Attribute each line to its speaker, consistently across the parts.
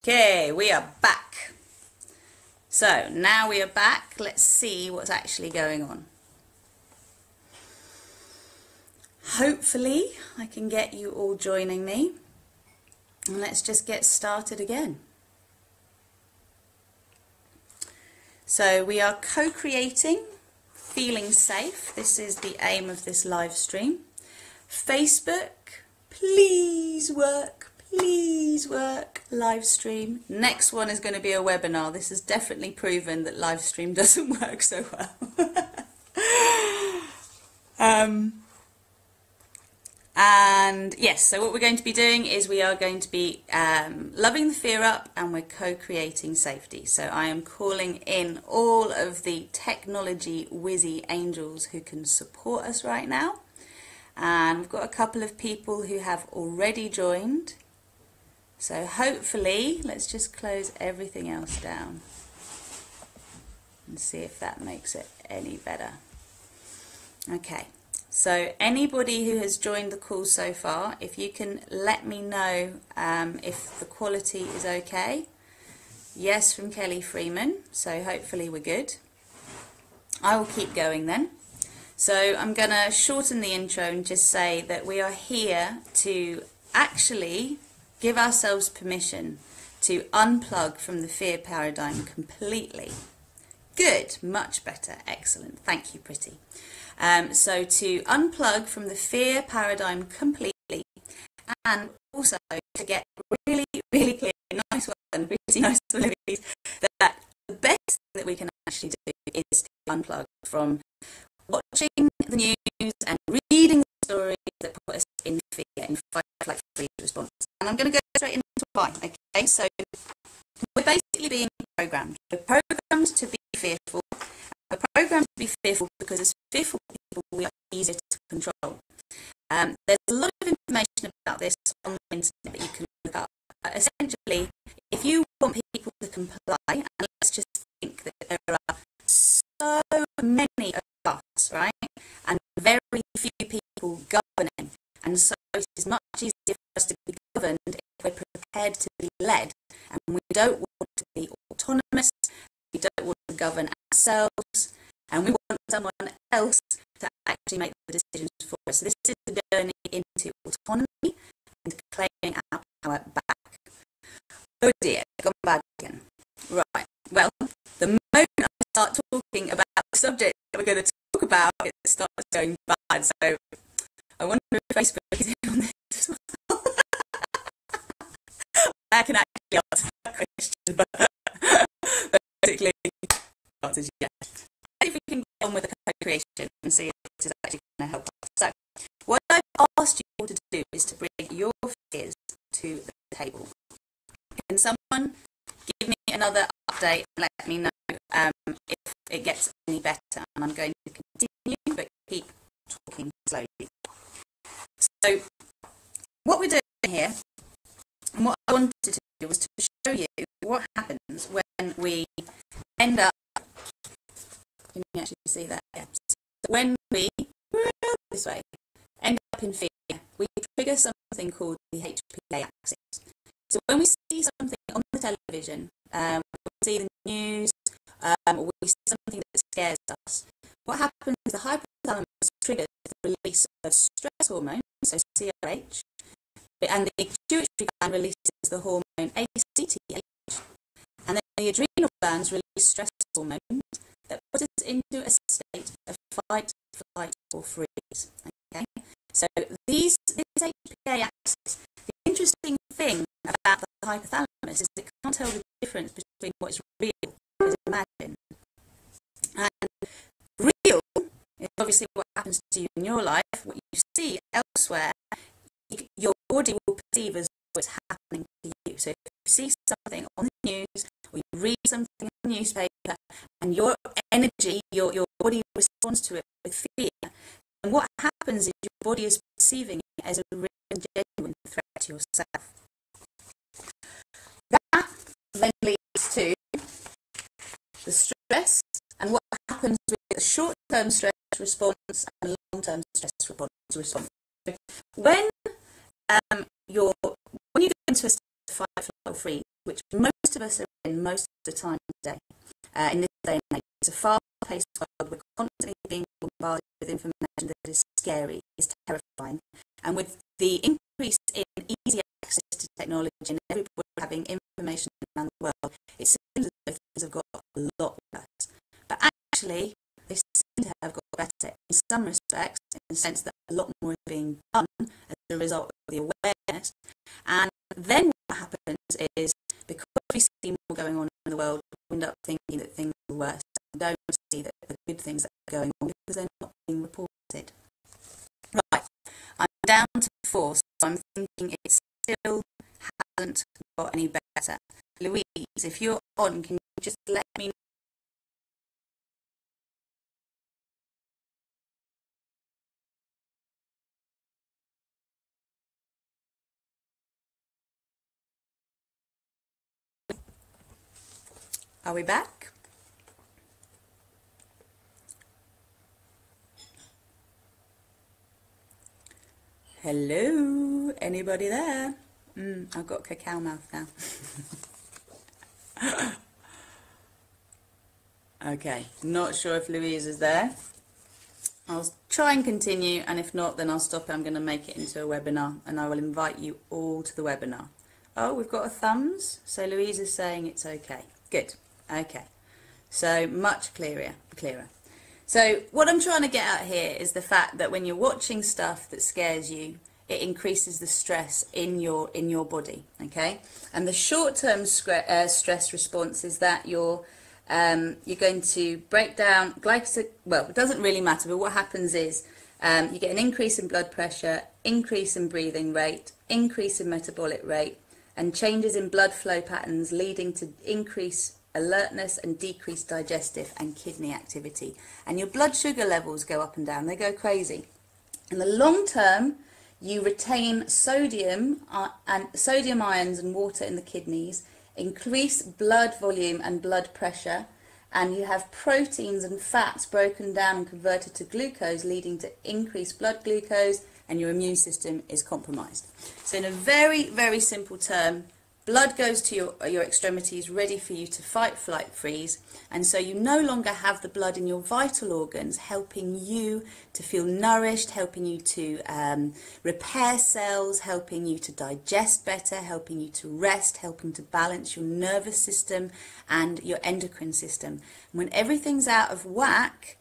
Speaker 1: Okay, we are back. So now we are back. Let's see what's actually going on. Hopefully I can get you all joining me. And let's just get started again. So we are co-creating, feeling safe. This is the aim of this live stream. Facebook, please work. Please work. Live stream. Next one is going to be a webinar. This has definitely proven that live stream doesn't work so well. And yes, so what we're going to be doing is we are going to be loving the fear up, and we're co-creating safety. So I am calling in all of the technology whizzy angels who can support us right now. And we've got a couple of people who have already joined. So hopefully, let's just close everything else down and see if that makes it any better. Okay, so anybody who has joined the call so far, if you can let me know if the quality is okay. Yes, from Kelly Freeman, so hopefully we're good. I will keep going then. So I'm going to shorten the intro and just say that we are here to actually give ourselves permission to unplug from the fear paradigm completely. Good, much better, excellent, thank you, Pretty. So to unplug from the fear paradigm completely, and also to get really, really clear, nice one, Pretty, nice one, Louise, that the best thing that we can actually do is to unplug from watching the news and reading the stories that put us in fear, in fight, flight, freeze response. And I'm going to go straight into why. Okay, so we're basically being programmed. We're programmed to be fearful. We're programmed to be fearful because as fearful people, we are easier to control. There's a lot of information about this on the internet that you can look up. Essentially, if you want people to comply, and let's just think that there are so many of us, right, and very few people governing, and so it is much easier for us to be governed if we're prepared to be led, and we don't want to be autonomous, we don't want to govern ourselves, and we want someone else to actually make the decisions for us. So this is the journey into autonomy, into claiming our power back. Oh dear, gone bad again. Right, well, the moment I start talking about the subject that we're going to talk about, it starts going bad. So I wonder if Facebook is in on this as well. I can actually answer that question, but basically the answer is yes. If we can get on with the co-creation and see if it is actually going to help us. So what I've asked you all to do is to bring your fears to the table. Can someone give me another update and let me know if it gets any better? And I'm going to continue, but keep talking slowly. So what we're doing here, and what I wanted to do was to show you what happens when we end up, can you actually see that? Yeah. So when we, this way, end up in fear, we trigger something called the HPA axis. So when we see something on the television, we see the news, or we see something that scares us, what happens is the hypothalamus triggers the release of stress hormone, so CRH, and the pituitary gland releases the hormone ACTH, and then the adrenal glands release stress hormones that put us into a state of fight, flight, or freeze. Okay, so this HPA axis, the interesting thing about the hypothalamus is it can't tell the difference between what is real and imagined. And real is obviously what happens to you in your life. What you see elsewhere, your body will perceive as what's happening to you. So if you see something on the news, or you read something in the newspaper, and your energy, your body responds to it with fear, and what happens is your body is perceiving it as a real and genuine threat to yourself. That then leads to the stress and what happens with the short-term stress response and long-term stress response. When you go into a state of fight, flight, or freeze, which which most of us are in most of the time today. In this day and age, it's a fast-paced world. We're constantly being bombarded with information that is scary, is terrifying. And with the increase in easy access to technology and everybody having information around the world, it seems as though things have got a lot worse. But actually, they seem to have got better in some respects, in the sense that a lot more is being done as a result of the awareness. And then what happens is, because we see more going on in the world, we end up thinking that things are worse. We don't see that the good things that are going on because they're not being reported. Right, I'm down to 4, so I'm thinking it still hasn't got any better. Louise, if you're on, can you just let me know? Are we back? Hello, anybody there? I've got cacao mouth now. Okay, not sure if Louise is there. I'll try and continue, and if not, then I'll stop it. I'm going to make it into a webinar, and I will invite you all to the webinar. Oh, we've got a thumbs, so Louise is saying it's okay. Good. Okay, so much clearer. So what I'm trying to get at here is the fact that when you're watching stuff that scares you, it increases the stress in your body. Okay, and the short-term stress response is that you're going to break down glycogen. Well, it doesn't really matter, but what happens is you get an increase in blood pressure, increase in breathing rate, increase in metabolic rate, and changes in blood flow patterns, leading to increased alertness and decreased digestive and kidney activity. And your blood sugar levels go up and down, they go crazy. In the long term, you retain sodium ions and water in the kidneys, increase blood volume and blood pressure, and you have proteins and fats broken down and converted to glucose, leading to increased blood glucose, and your immune system is compromised. So in a very, very simple term, blood goes to your extremities, ready for you to fight, flight, freeze, and so you no longer have the blood in your vital organs helping you to feel nourished, helping you to repair cells, helping you to digest better, helping you to rest, helping to balance your nervous system and your endocrine system. When everything's out of whack,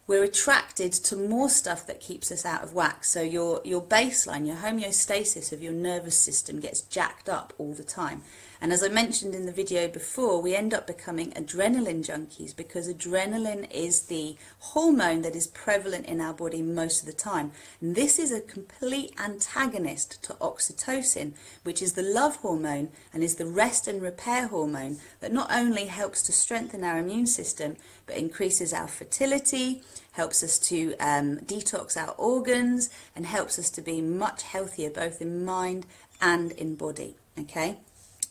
Speaker 1: we're attracted to more stuff that keeps us out of whack. So your baseline, your homeostasis of your nervous system gets jacked up all the time. And as I mentioned in the video before, we end up becoming adrenaline junkies because adrenaline is the hormone that is prevalent in our body most of the time. And this is a complete antagonist to oxytocin, which is the love hormone and is the rest and repair hormone that not only helps to strengthen our immune system, but increases our fertility, helps us to detox our organs, and helps us to be much healthier both in mind and in body. Okay,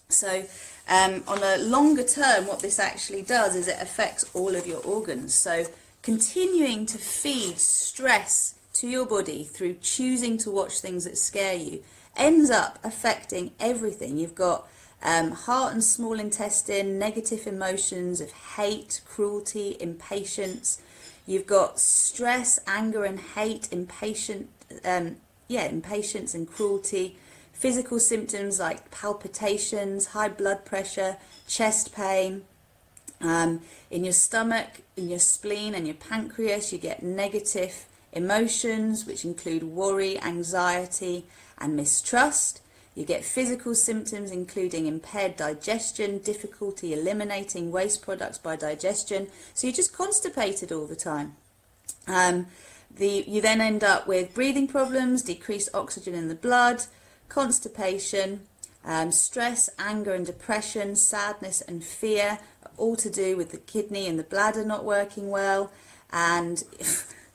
Speaker 1: so on a longer term, what this actually does is it affects all of your organs. So continuing to feed stress to your body through choosing to watch things that scare you ends up affecting everything. You've got heart and small intestine, negative emotions of hate, cruelty, impatience. You've got stress, anger and hate, impatience and cruelty. Physical symptoms like palpitations, high blood pressure, chest pain. In your stomach, in your spleen and your pancreas, you get negative emotions, which include worry, anxiety and mistrust. You get physical symptoms including impaired digestion, difficulty eliminating waste products by digestion. So you're just constipated all the time. You then end up with breathing problems, decreased oxygen in the blood, constipation, stress, anger and depression, sadness and fear, all to do with the kidney and the bladder not working well. And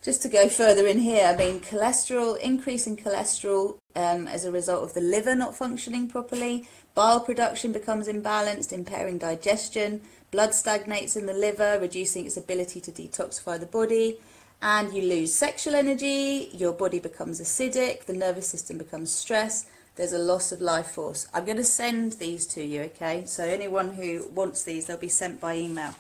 Speaker 1: just to go further in here, I mean, cholesterol, increase in cholesterol as a result of the liver not functioning properly, bile production becomes imbalanced, impairing digestion, blood stagnates in the liver, reducing its ability to detoxify the body, and you lose sexual energy, your body becomes acidic, the nervous system becomes stressed, there's a loss of life force. I'm going to send these to you, okay? So anyone who wants these, they'll be sent by email.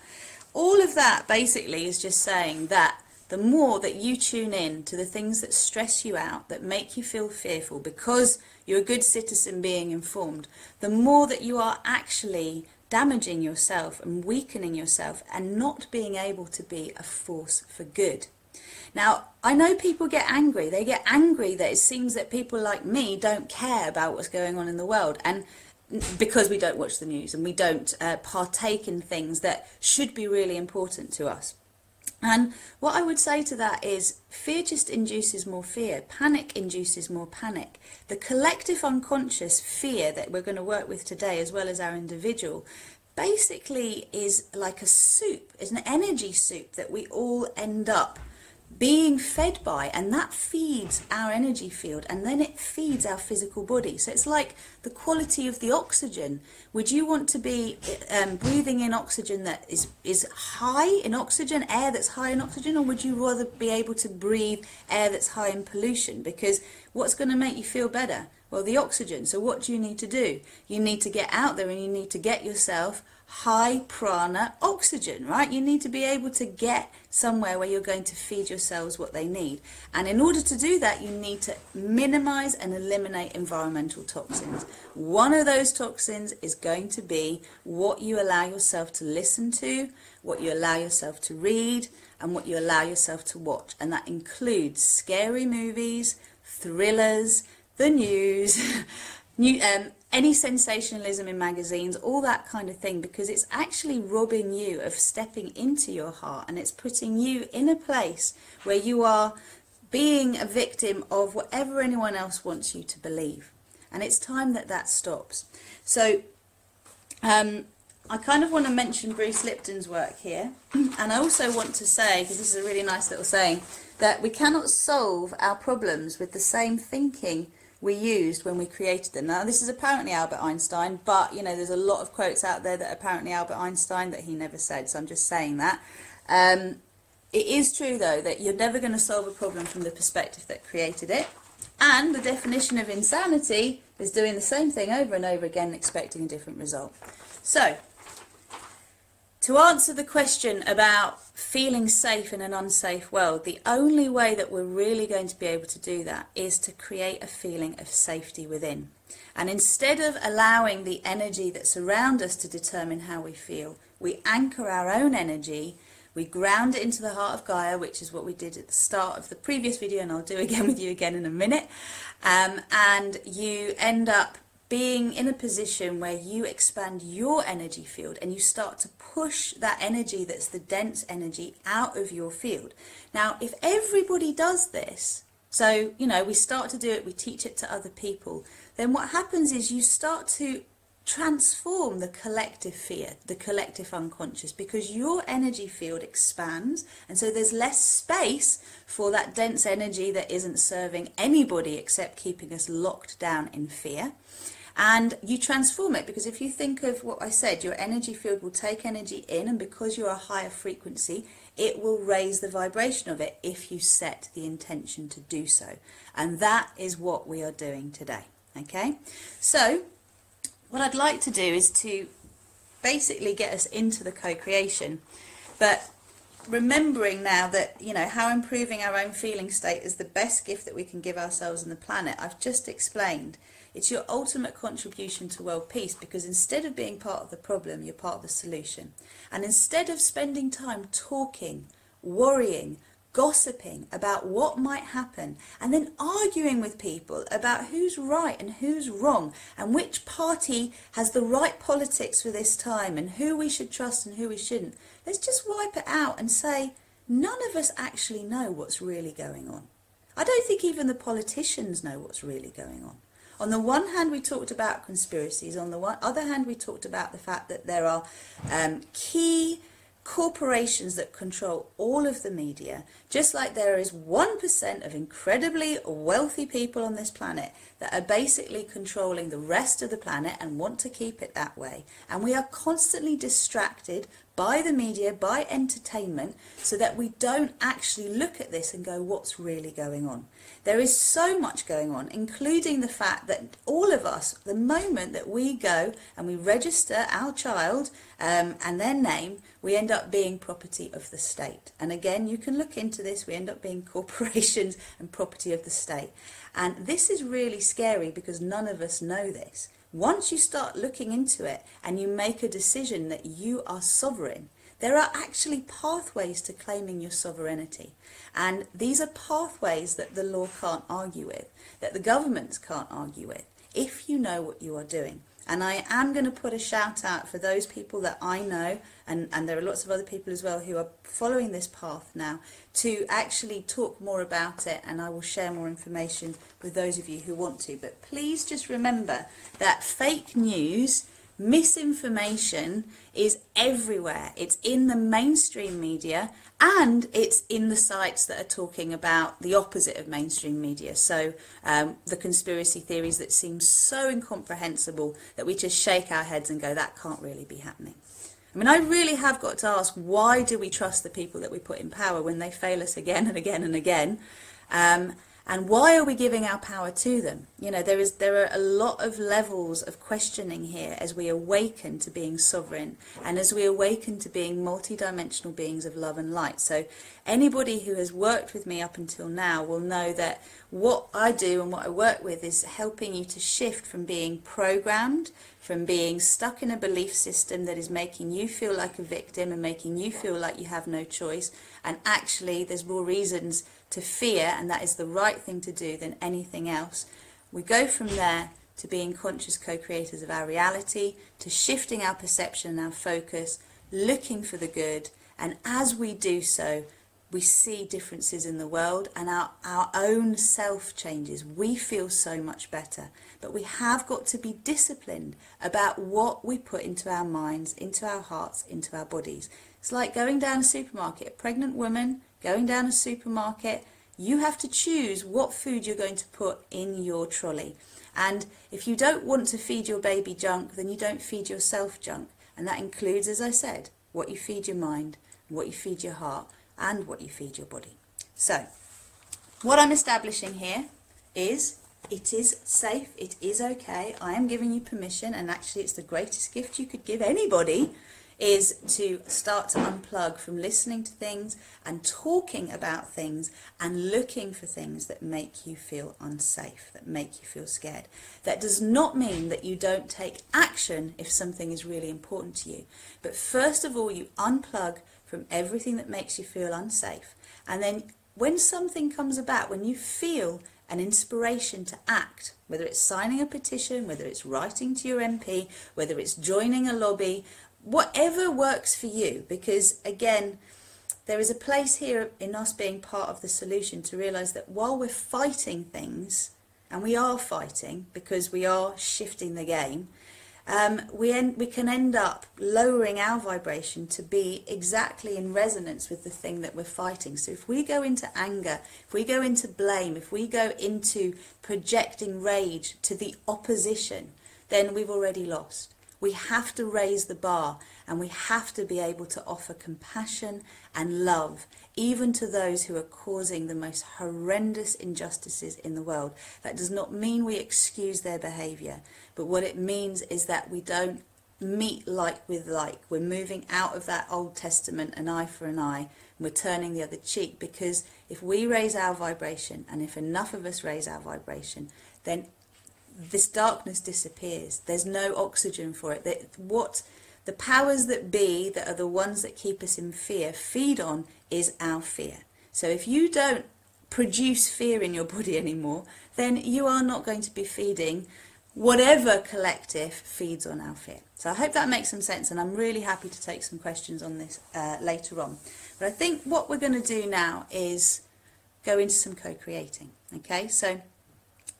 Speaker 1: All of that basically is just saying that the more that you tune in to the things that stress you out, that make you feel fearful, because you're a good citizen being informed, the more that you are actually damaging yourself and weakening yourself and not being able to be a force for good. Now, I know people get angry. They get angry that it seems that people like me don't care about what's going on in the world, and because we don't watch the news and we don't partake in things that should be really important to us. And what I would say to that is, fear just induces more fear. Panic induces more panic. The collective unconscious fear that we're going to work with today, as well as our individual, basically is like a soup, is an energy soup that we all end up being fed by, and that feeds our energy field, and then it feeds our physical body. So it's like the quality of the oxygen. Would you want to be breathing in oxygen that is high in oxygen, air that's high in oxygen, or would you rather be able to breathe air that's high in pollution? Because what's going to make you feel better? Well, the oxygen. So what do you need to do? You need to get out there and you need to get yourself high prana oxygen, right? You need to be able to get somewhere where you're going to feed your cells what they need. And in order to do that, you need to minimize and eliminate environmental toxins. One of those toxins is going to be what you allow yourself to listen to, what you allow yourself to read, and what you allow yourself to watch. And that includes scary movies, thrillers, the news, any sensationalism in magazines, all that kind of thing, because it's actually robbing you of stepping into your heart, and it's putting you in a place where you are being a victim of whatever anyone else wants you to believe. And it's time that that stops. So I kind of want to mention Bruce Lipton's work here, and I also want to say, because this is a really nice little saying, that we cannot solve our problems with the same thinking we used when we created them. Now, this is apparently Albert Einstein, but, you know, there's a lot of quotes out there that apparently Albert Einstein that he never said, so I'm just saying that. It is true, though, that you're never going to solve a problem from the perspective that created it. And the definition of insanity is doing the same thing over and over again, expecting a different result. So, to answer the question about feeling safe in an unsafe world, the only way that we're really going to be able to do that is to create a feeling of safety within. And instead of allowing the energy that's around us to determine how we feel, we anchor our own energy, we ground it into the heart of Gaia, which is what we did at the start of the previous video, and I'll do again with you again in a minute, and you end up being in a position where you expand your energy field and you start to push that energy that's the dense energy out of your field. Now, if everybody does this, so, you know, we start to do it, we teach it to other people, then what happens is you start to transform the collective fear, the collective unconscious, because your energy field expands, and so there's less space for that dense energy that isn't serving anybody except keeping us locked down in fear. And you transform it, because if you think of what I said, your energy field will take energy in, and because you're a higher frequency, it will raise the vibration of it if you set the intention to do so. And that is what we are doing today. Okay? So, what I'd like to do is to basically get us into the co-creation, but remembering now that, you know, how improving our own feeling state is the best gift that we can give ourselves and the planet. I've just explained. It's your ultimate contribution to world peace, because instead of being part of the problem, you're part of the solution. And instead of spending time talking, worrying, gossiping about what might happen, and then arguing with people about who's right and who's wrong, and which party has the right politics for this time, and who we should trust and who we shouldn't, let's just wipe it out and say, none of us actually know what's really going on. I don't think even the politicians know what's really going on. On the one hand, we talked about conspiracies. On the other hand, we talked about the fact that there are key corporations that control all of the media, just like there is 1% of incredibly wealthy people on this planet that are basically controlling the rest of the planet and want to keep it that way. And we are constantly distracted by the media, by entertainment, so that we don't actually look at this and go, what's really going on? There is so much going on, including the fact that all of us, the moment that we go and we register our child and their name, we end up being property of the state. And again, you can look into this, we end up being corporations and property of the state. And this is really scary because none of us know this. Once you start looking into it and you make a decision that you are sovereign, there are actually pathways to claiming your sovereignty. And these are pathways that the law can't argue with, that the governments can't argue with, if you know what you are doing. And I am going to put a shout out for those people that I know, and there are lots of other people as well who are following this path now, to actually talk more about it, and I will share more information with those of you who want to. But please just remember that fake news, misinformation is everywhere. It's in the mainstream media and it's in the sites that are talking about the opposite of mainstream media. So the conspiracy theories that seem so incomprehensible that we just shake our heads and go, that can't really be happening. I mean, I really have got to ask, why do we trust the people that we put in power when they fail us again and again and again? And why are we giving our power to them? You know, there are a lot of levels of questioning here as we awaken to being sovereign and as we awaken to being multidimensional beings of love and light. So anybody who has worked with me up until now will know that what I do and what I work with is helping you to shift from being programmed, from being stuck in a belief system that is making you feel like a victim and making you feel like you have no choice. And actually there's more reasons to fear, and that is the right thing to do, than anything else. We go from there to being conscious co-creators of our reality, to shifting our perception and our focus, looking for the good, and as we do so, we see differences in the world and our own self changes. We feel so much better, but we have got to be disciplined about what we put into our minds, into our hearts, into our bodies. It's like going down a supermarket, a pregnant woman going down a supermarket, you have to choose what food you're going to put in your trolley. And if you don't want to feed your baby junk, then you don't feed yourself junk. And that includes, as I said, what you feed your mind, what you feed your heart, and what you feed your body. So, what I'm establishing here is, it is safe, it is okay, I am giving you permission, and actually it's the greatest gift you could give anybody, is to start to unplug from listening to things and talking about things and looking for things that make you feel unsafe, that make you feel scared. That does not mean that you don't take action if something is really important to you. But first of all, you unplug from everything that makes you feel unsafe. And then when something comes about, when you feel an inspiration to act, whether it's signing a petition, whether it's writing to your MP, whether it's joining a lobby, whatever works for you, because again, there is a place here in us being part of the solution to realize that while we're fighting things, and we are fighting because we are shifting the game, we can end up lowering our vibration to be exactly in resonance with the thing that we're fighting. So if we go into anger, if we go into blame, if we go into projecting rage to the opposition, then we've already lost. We have to raise the bar, and we have to be able to offer compassion and love, even to those who are causing the most horrendous injustices in the world. That does not mean we excuse their behaviour, but what it means is that we don't meet like with like. We're moving out of that Old Testament, an eye for an eye, and we're turning the other cheek, because if we raise our vibration, and if enough of us raise our vibration, then this darkness disappears. There's no oxygen for it. What the powers that be, that are the ones that keep us in fear, feed on is our fear. So if you don't produce fear in your body anymore, then you are not going to be feeding whatever collective feeds on our fear. So I hope that makes some sense, and I'm really happy to take some questions on this later on. But I think what we're going to do now is go into some co-creating. Okay, so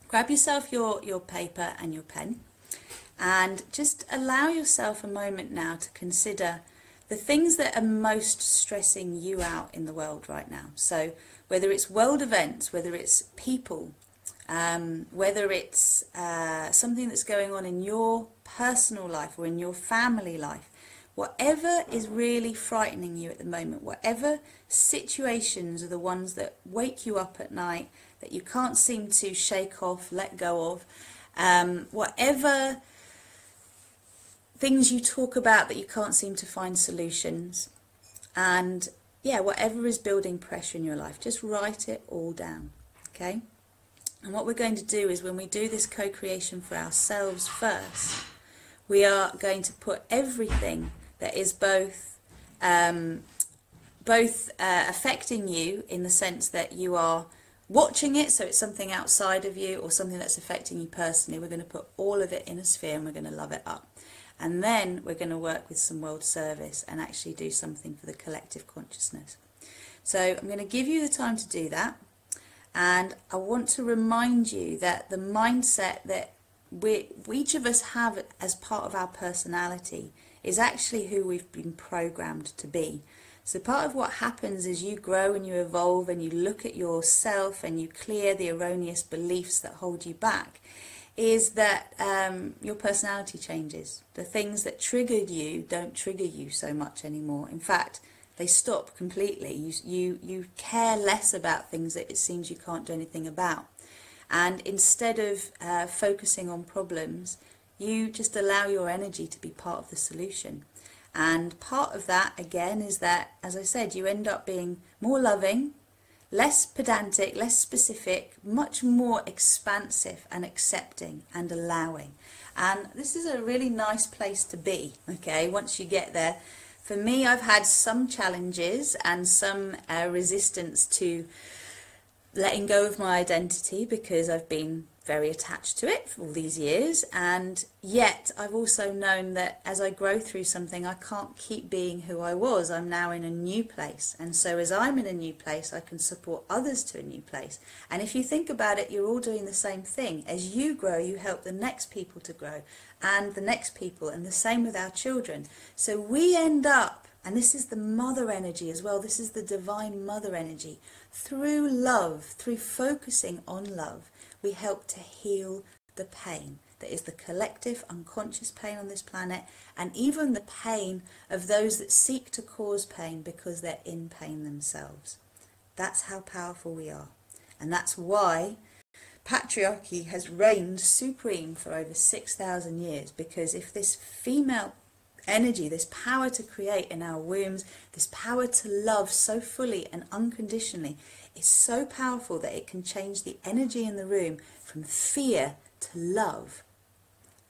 Speaker 1: grab yourself your paper and your pen, and just allow yourself a moment now to consider the things that are most stressing you out in the world right now. So whether it's world events, whether it's people, whether it's something that's going on in your personal life or in your family life, whatever is really frightening you at the moment, whatever situations are the ones that wake you up at night, that you can't seem to shake off, let go of, whatever things you talk about that you can't seem to find solutions, and yeah, whatever is building pressure in your life, just write it all down, okay? And what we're going to do is, when we do this co-creation for ourselves first, we are going to put everything that is both affecting you, in the sense that you are watching it, so it's something outside of you, or something that's affecting you personally. We're going to put all of it in a sphere, and we're going to love it up. And then we're going to work with some world service and actually do something for the collective consciousness. So I'm going to give you the time to do that. And I want to remind you that the mindset that each of us have as part of our personality is actually who we've been programmed to be. So part of what happens is you grow and you evolve and you look at yourself and you clear the erroneous beliefs that hold you back, is that your personality changes. The things that triggered you don't trigger you so much anymore. In fact, they stop completely. You care less about things that it seems you can't do anything about. And instead of focusing on problems, you just allow your energy to be part of the solution. And part of that, again, is that, as I said, you end up being more loving, less pedantic, less specific, much more expansive and accepting and allowing. And this is a really nice place to be, okay, once you get there. For me, I've had some challenges and some resistance to letting go of my identity, because I've been very attached to it for all these years, and yet I've also known that as I grow through something, I can't keep being who I was. I'm now in a new place, and so as I'm in a new place, I can support others to a new place. And if you think about it, you're all doing the same thing. As you grow, you help the next people to grow, and the next people, and the same with our children. So we end up, and this is the mother energy as well, this is the divine mother energy, through love, through focusing on love, we help to heal the pain that is the collective unconscious pain on this planet, and even the pain of those that seek to cause pain because they're in pain themselves. That's how powerful we are. And that's why patriarchy has reigned supreme for over 6,000 years, because if this female energy, this power to create in our wombs, this power to love so fully and unconditionally, is so powerful that it can change the energy in the room from fear to love,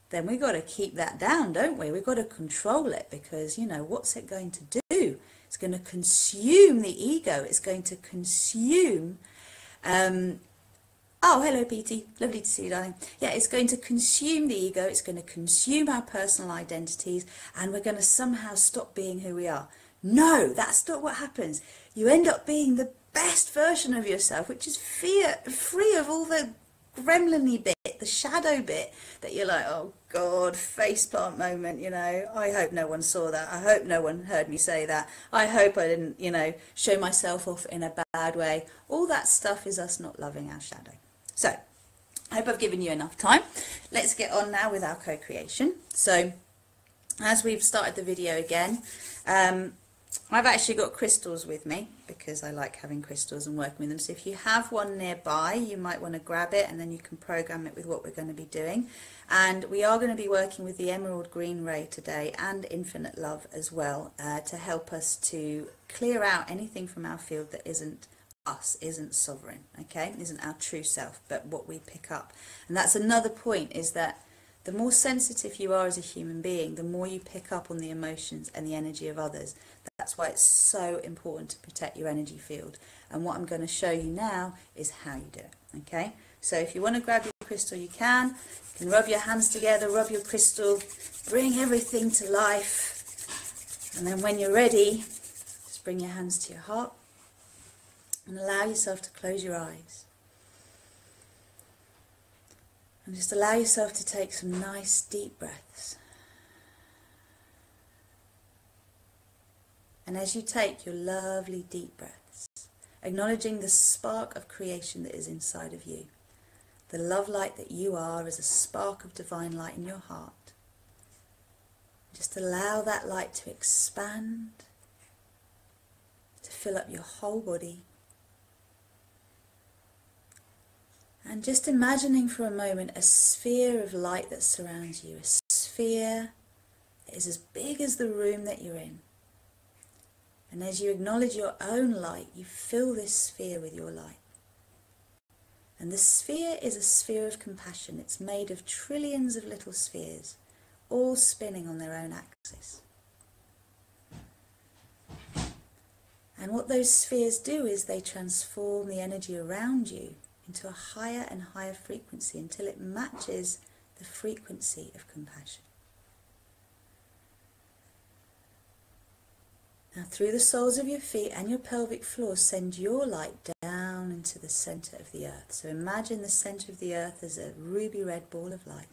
Speaker 1: then we've got to keep that down, don't we? We've got to control it, because, you know, what's it going to do? It's going to consume the ego. It's going to consume... Oh, hello, Petey. Lovely to see you, darling. Yeah, it's going to consume the ego. It's going to consume our personal identities, and we're going to somehow stop being who we are. No, that's not what happens. You end up being the best version of yourself, which is free of all the gremlin-y bit, the shadow bit that you're like, oh God, faceplant moment, you know. I hope no one saw that. I hope no one heard me say that. I hope I didn't, you know, show myself off in a bad way. All that stuff is us not loving our shadow. So, I hope I've given you enough time. Let's get on now with our co-creation. So, as we've started the video again, I've actually got crystals with me, because I like having crystals and working with them. So if you have one nearby, you might want to grab it, and then you can program it with what we're going to be doing. And we are going to be working with the emerald green ray today, and infinite love as well, to help us to clear out anything from our field that isn't us, isn't sovereign, okay, isn't our true self, but what we pick up. And that's another point, is that the more sensitive you are as a human being, the more you pick up on the emotions and the energy of others. That's why it's so important to protect your energy field. And what I'm going to show you now is how you do it, okay? So if you want to grab your crystal, you can. You can rub your hands together, rub your crystal, bring everything to life. And then when you're ready, just bring your hands to your heart and allow yourself to close your eyes. And just allow yourself to take some nice deep breaths. And as you take your lovely deep breaths, acknowledging the spark of creation that is inside of you, the love light that you are as a spark of divine light in your heart, Just allow that light to expand, to fill up your whole body. And just imagining for a moment a sphere of light that surrounds you, a sphere that is as big as the room that you're in. And as you acknowledge your own light, you fill this sphere with your light. And the sphere is a sphere of compassion. It's made of trillions of little spheres, all spinning on their own axis. And what those spheres do is they transform the energy around you into a higher and higher frequency until it matches the frequency of compassion. Now, through the soles of your feet and your pelvic floor, send your light down into the center of the earth. So imagine the center of the earth as a ruby red ball of light.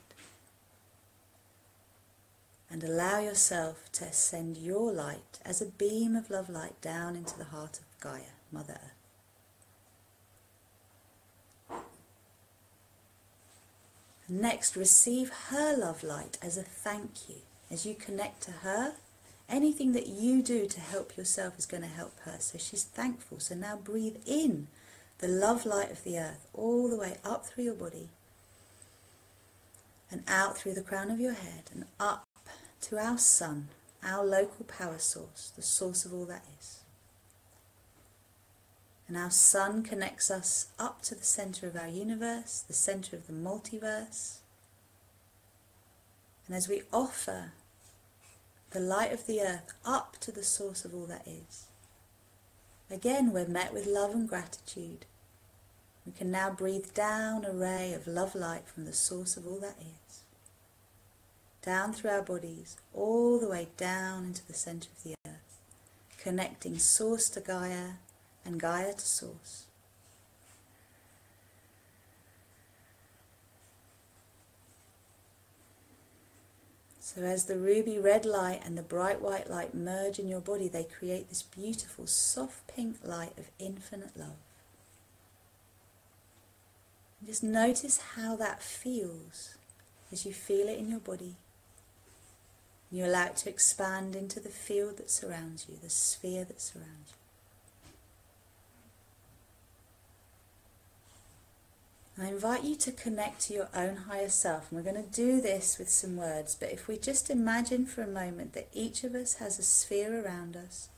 Speaker 1: And allow yourself to send your light as a beam of love light down into the heart of Gaia, Mother Earth. And next, receive her love light as a thank you. As you connect to her, anything that you do to help yourself is going to help her. So she's thankful. So now breathe in the love light of the earth all the way up through your body and out through the crown of your head and up to our sun, our local power source, the source of all that is. And our sun connects us up to the center of our universe, the center of the multiverse. And as we offer the light of the earth up to the source of all that is, again we're met with love and gratitude. We can now breathe down a ray of love light from the source of all that is, down through our bodies, all the way down into the center of the earth, connecting source to Gaia and Gaia to source. So as the ruby red light and the bright white light merge in your body, they create this beautiful soft pink light of infinite love. And just notice how that feels as you feel it in your body. You allow it to expand into the field that surrounds you, the sphere that surrounds you. I invite you to connect to your own higher self, and we're going to do this with some words, but if we just imagine for a moment that each of us has a sphere around us,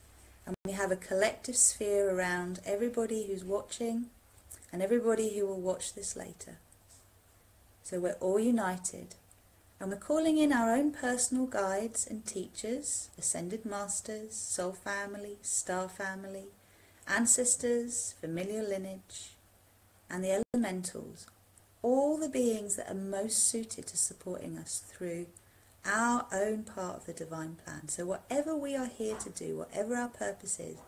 Speaker 1: and we have a collective sphere around everybody who's watching and everybody who will watch this later. So we're all united. And we're calling in our own personal guides and teachers, ascended masters, soul family, star family, ancestors, familiar lineage, and the elementals, all the beings that are most suited to supporting us through our own part of the divine plan. So whatever we are here to do, whatever our purpose is,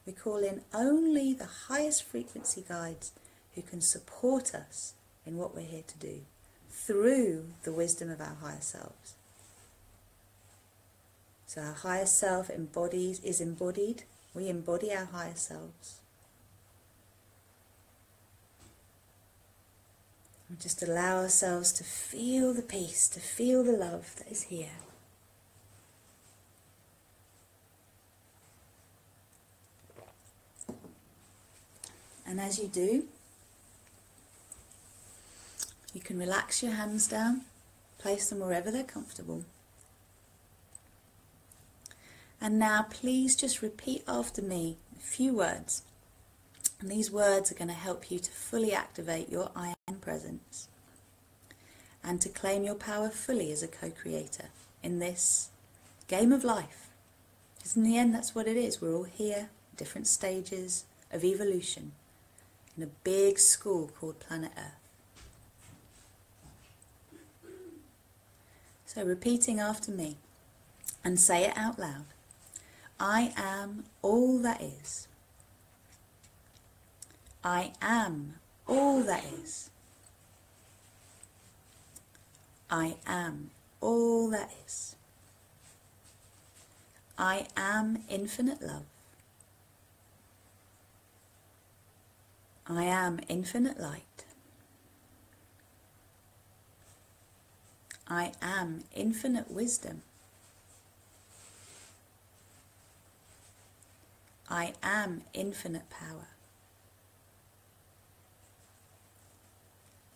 Speaker 1: we call in only the highest frequency guides who can support us in what we're here to do, through the wisdom of our higher selves. So our higher self is embodied. We embody our higher selves. And just allow ourselves to feel the peace, to feel the love that is here. And as you do, you can relax your hands down, place them wherever they're comfortable. And now please just repeat after me a few words. And these words are going to help you to fully activate your I Am presence and to claim your power fully as a co-creator in this game of life. Because in the end, that's what it is. We're all here, different stages of evolution in a big school called Planet Earth. So repeating after me, and say it out loud. I am all that is. I am all that is. I am all that is. I am infinite love. I am infinite light. I am infinite wisdom. I am infinite power.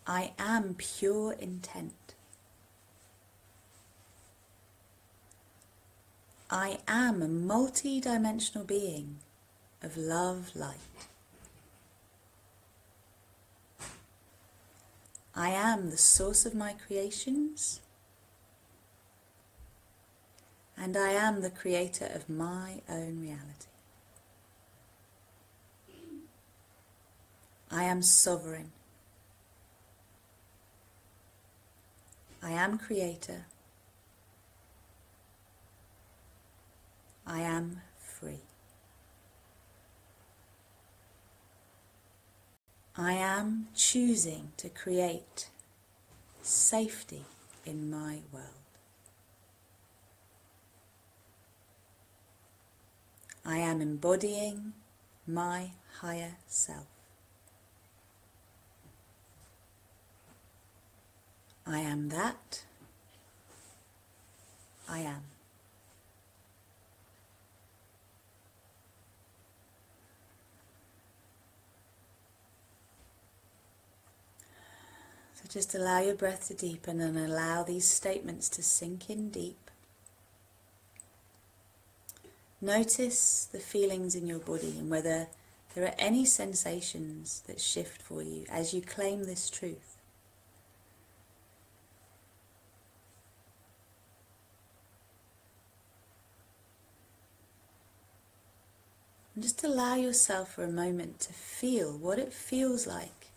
Speaker 1: I am pure intent. I am a multi-dimensional being of love light. I am the source of my creations, and I am the creator of my own reality. I am sovereign. I am creator. I am free. I am choosing to create safety in my world. I am embodying my higher self. I am that. I am. So just allow your breath to deepen and allow these statements to sink in deep. Notice the feelings in your body and whether there are any sensations that shift for you as you claim this truth. And just allow yourself for a moment to feel what it feels like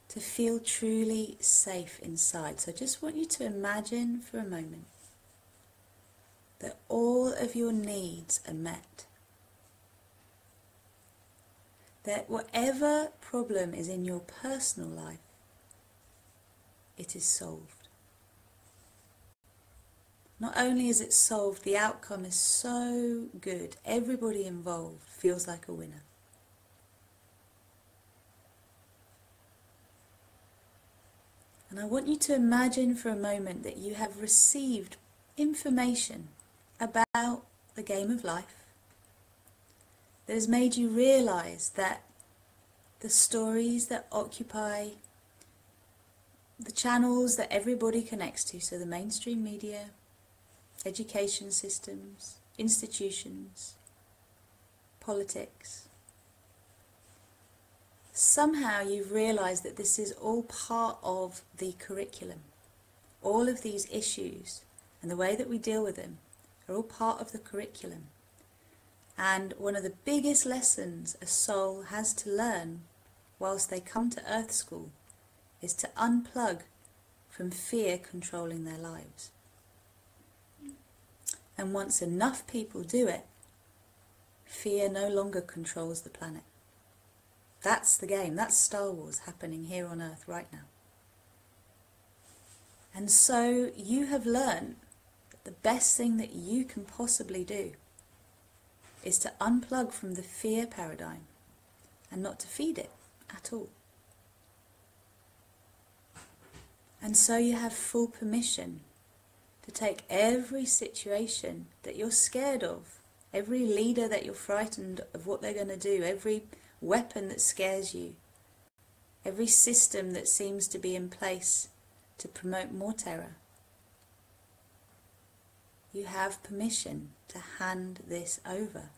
Speaker 1: to feel truly safe inside. So I just want you to imagine for a moment that all of your needs are met. That whatever problem is in your personal life, it is solved. Not only is it solved, the outcome is so good. Everybody involved feels like a winner. And I want you to imagine for a moment that you have received information about the game of life that has made you realize that the stories that occupy the channels that everybody connects to, so the mainstream media, education systems, institutions, politics, somehow you've realized that this is all part of the curriculum. All of these issues and the way that we deal with them are all part of the curriculum. And one of the biggest lessons a soul has to learn whilst they come to Earth School is to unplug from fear controlling their lives. And once enough people do it, fear no longer controls the planet. That's the game. That's Star Wars happening here on Earth right now. And so you have learned that the best thing that you can possibly do is to unplug from the fear paradigm and not to feed it at all. And so you have full permission to take every situation that you're scared of, every leader that you're frightened of what they're going to do, every weapon that scares you, every system that seems to be in place to promote more terror. You have permission to hand this over,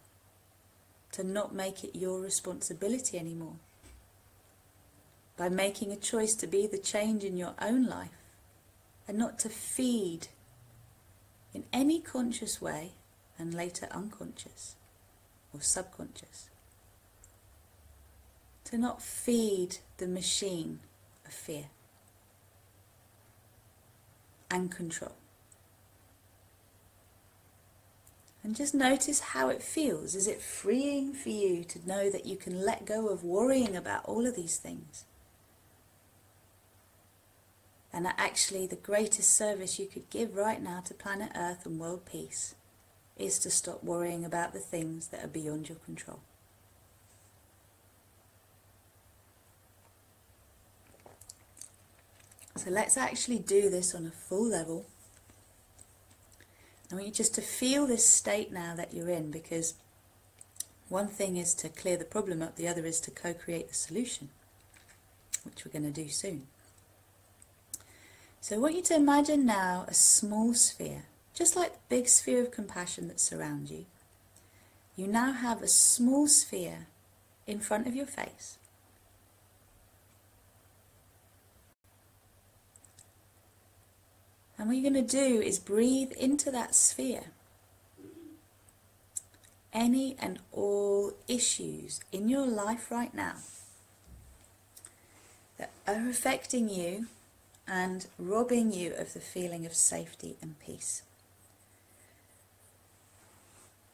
Speaker 1: to not make it your responsibility anymore. By making a choice to be the change in your own life and not to feed in any conscious way and later unconscious or subconscious. To not feed the machine of fear and control. And just notice how it feels. Is it freeing for you to know that you can let go of worrying about all of these things? And that actually the greatest service you could give right now to planet Earth and world peace is to stop worrying about the things that are beyond your control. So let's actually do this on a full level. I want you just to feel this state now that you're in, because One thing is to clear the problem up, the other is to co-create the solution, which we're going to do soon. So I want you to imagine now a small sphere, just like the big sphere of compassion that surrounds you. You now have a small sphere in front of your face. And what you're going to do is breathe into that sphere any and all issues in your life right now that are affecting you and robbing you of the feeling of safety and peace.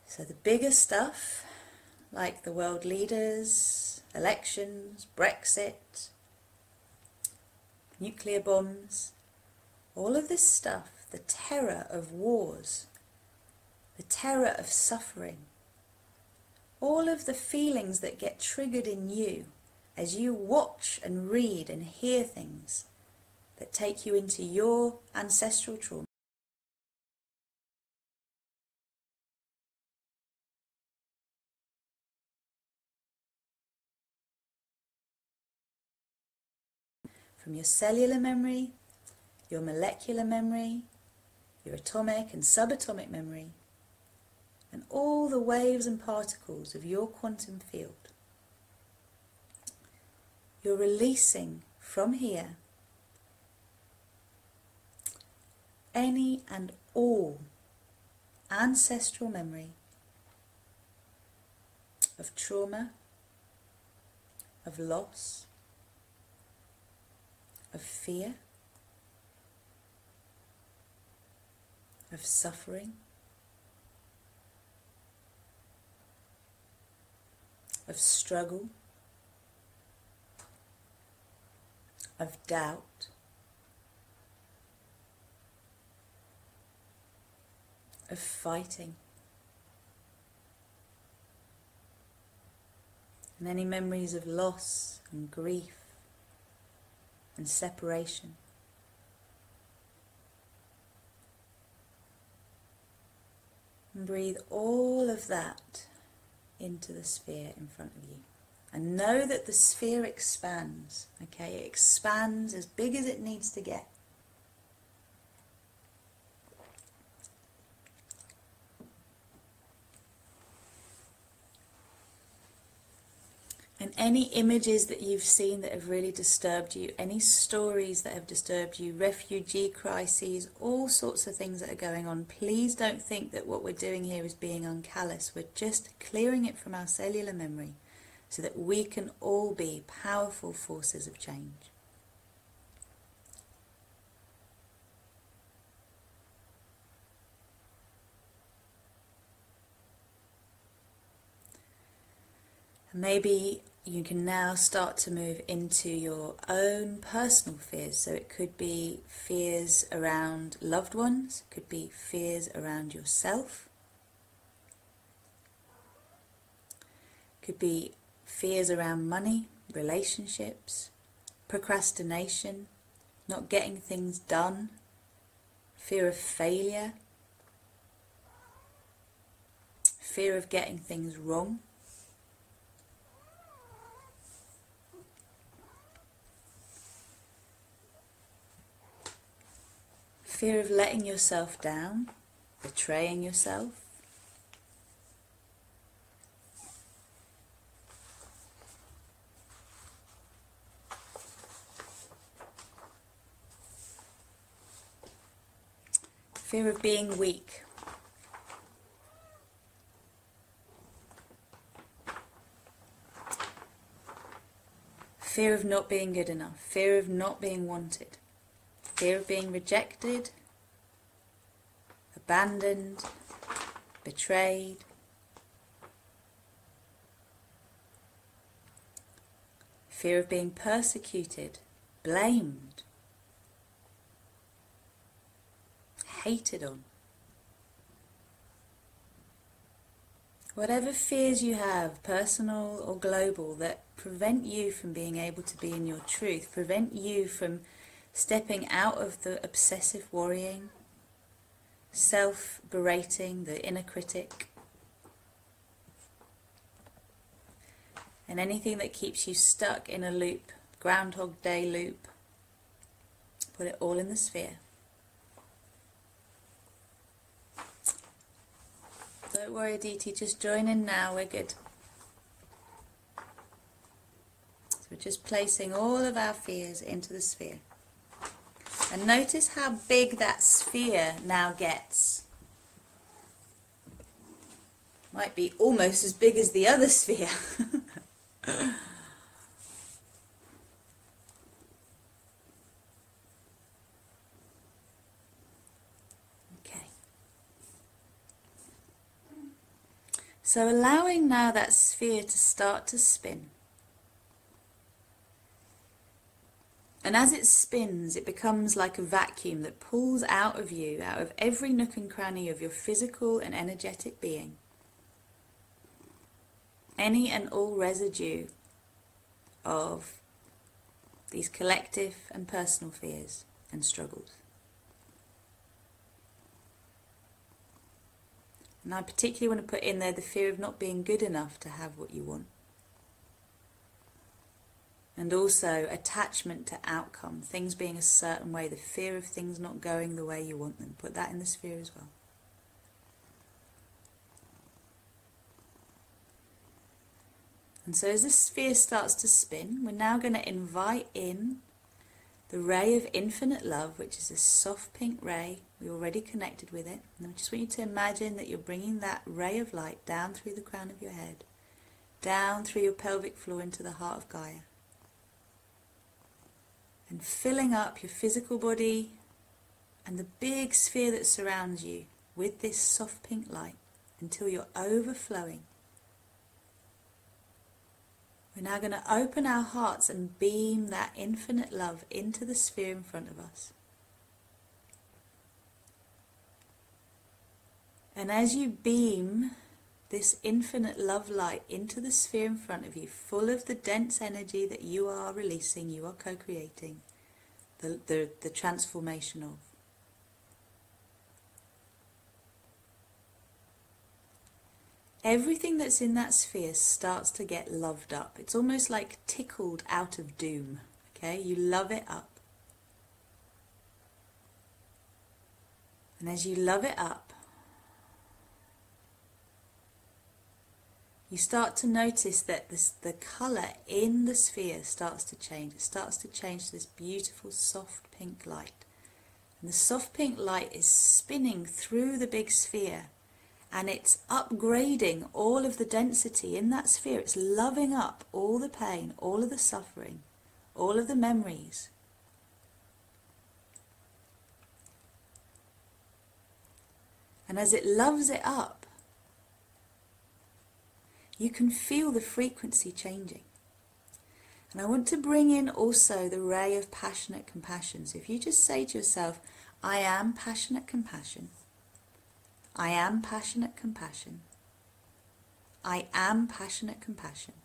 Speaker 1: So the bigger stuff, like the world leaders, elections, Brexit, nuclear bombs, all of this stuff, the terror of wars, the terror of suffering, all of the feelings that get triggered in you as you watch and read and hear things that take you into your ancestral trauma. From your cellular memory, your molecular memory, your atomic and subatomic memory, and all the waves and particles of your quantum field. You're releasing from here any and all ancestral memory of trauma, of loss, of fear, of suffering, of struggle, of doubt, of fighting, and any memories of loss and grief and separation. And breathe all of that into the sphere in front of you. And know that the sphere expands, okay? It expands as big as it needs to get. And any images that you've seen that have really disturbed you, any stories that have disturbed you, refugee crises, all sorts of things that are going on, please don't think that what we're doing here is being uncallous. We're just clearing it from our cellular memory so that we can all be powerful forces of change. And maybe you can now start to move into your own personal fears. So it could be fears around loved ones, it could be fears around yourself, it could be fears around money, relationships, procrastination, not getting things done, fear of failure, fear of getting things wrong. Fear of letting yourself down, betraying yourself. Fear of being weak. Fear of not being good enough. Fear of not being wanted. Fear of being rejected, abandoned, betrayed. Fear of being persecuted, blamed, hated on. Whatever fears you have, personal or global, that prevent you from being able to be in your truth, prevent you from stepping out of the obsessive worrying, self-berating, the inner critic. And anything that keeps you stuck in a loop, Groundhog Day loop, put it all in the sphere. Don't worry, Aditi, just join in now, we're good. So we're just placing all of our fears into the sphere. And notice how big that sphere now gets. Might be almost as big as the other sphere. Okay. So allowing now that sphere to start to spin. And as it spins, it becomes like a vacuum that pulls out of you, out of every nook and cranny of your physical and energetic being, any and all residue of these collective and personal fears and struggles. And I particularly want to put in there the fear of not being good enough to have what you want. And also attachment to outcome, things being a certain way, the fear of things not going the way you want them. Put that in the sphere as well. And so as the sphere starts to spin, we're now going to invite in the ray of infinite love, which is this soft pink ray. We already connected with it. And I just want you to imagine that you're bringing that ray of light down through the crown of your head, down through your pelvic floor into the heart of Gaia. And filling up your physical body and the big sphere that surrounds you with this soft pink light until you're overflowing. We're now going to open our hearts and beam that infinite love into the sphere in front of us. And as you beam this infinite love light into the sphere in front of you, full of the dense energy that you are releasing, you are co-creating the transformation of. Everything that's in that sphere starts to get loved up. It's almost like tickled out of doom. Okay, you love it up. And as you love it up, you start to notice that the colour in the sphere starts to change. It starts to change to this beautiful soft pink light. And the soft pink light is spinning through the big sphere. And it's upgrading all of the density in that sphere. It's loving up all the pain, all of the suffering, all of the memories. And as it loves it up, you can feel the frequency changing. And I want to bring in also the ray of passionate compassion. So if you just say to yourself, I am passionate compassion. I am passionate compassion. I am passionate compassion.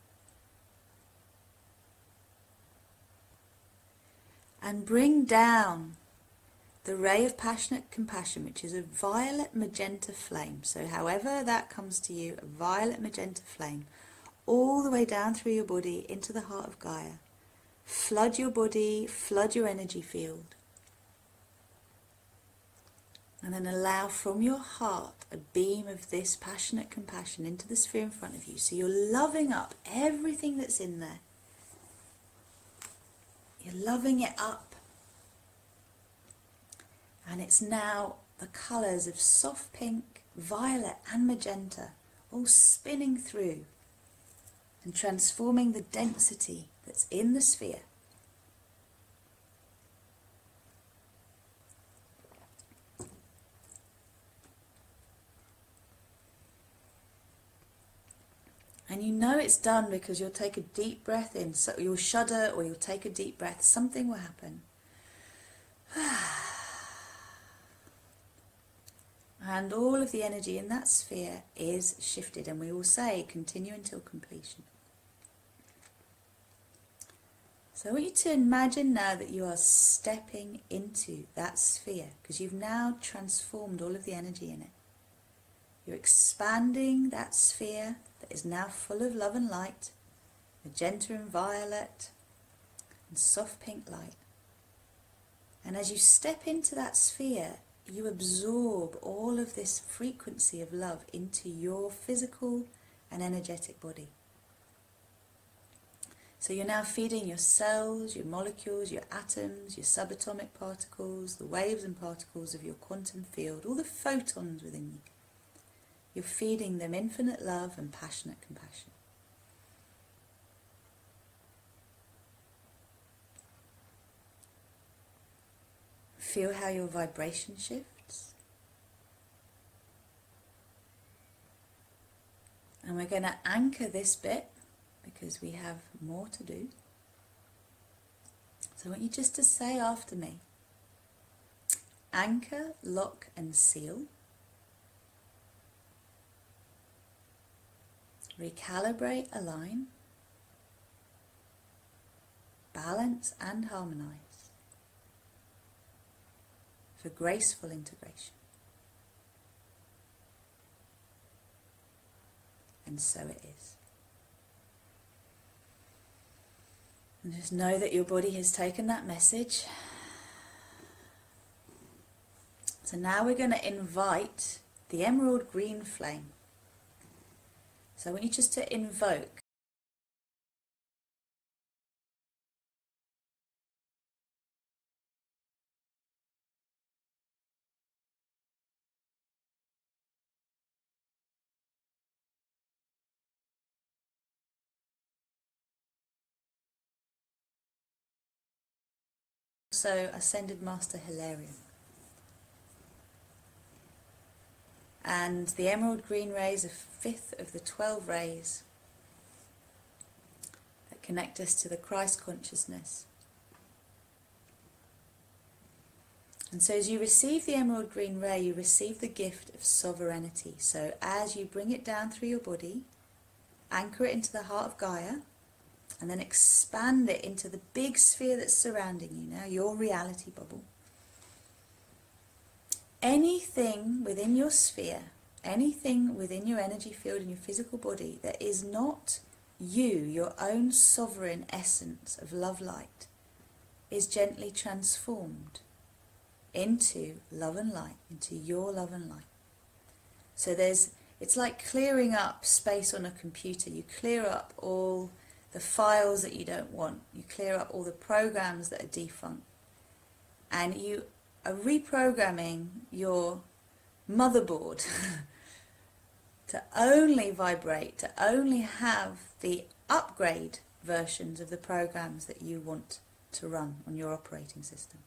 Speaker 1: And bring down the ray of passionate compassion, which is a violet magenta flame. So however that comes to you, a violet magenta flame, all the way down through your body into the heart of Gaia. Flood your body, flood your energy field. And then allow from your heart a beam of this passionate compassion into the sphere in front of you. So you're loving up everything that's in there. You're loving it up. And it's now the colours of soft pink, violet and magenta all spinning through and transforming the density that's in the sphere. And you know it's done because you'll take a deep breath in. So you'll shudder or you'll take a deep breath. Something will happen. And all of the energy in that sphere is shifted. And we will say, continue until completion. So I want you to imagine now that you are stepping into that sphere because you've now transformed all of the energy in it. You're expanding that sphere that is now full of love and light, magenta and violet, and soft pink light. And as you step into that sphere, you absorb all of this frequency of love into your physical and energetic body. So you're now feeding your cells, your molecules, your atoms, your subatomic particles, the waves and particles of your quantum field, all the photons within you. You're feeding them infinite love and passionate compassion. Feel how your vibration shifts. And we're going to anchor this bit because we have more to do. So I want you just to say after me: anchor, lock and seal. Recalibrate, align. Balance and harmonize. For graceful integration. And so it is. And just know that your body has taken that message. So now we're going to invite the emerald green flame. So I want you just to invoke also Ascended Master Hilarion. And the emerald green rays are 5th of the 12 rays that connect us to the Christ consciousness. And so as you receive the emerald green ray, you receive the gift of sovereignty. So as you bring it down through your body, anchor it into the heart of Gaia, and then expand it into the big sphere that's surrounding you now, your reality bubble. Anything within your sphere, anything within your energy field in your physical body that is not you, your own sovereign essence of love light, is gently transformed into love and light, into your love and light. So it's like clearing up space on a computer. You clear up all the files that you don't want. You clear up all the programs that are defunct. And you are reprogramming your motherboard to only vibrate, to only have the upgrade versions of the programs that you want to run on your operating system.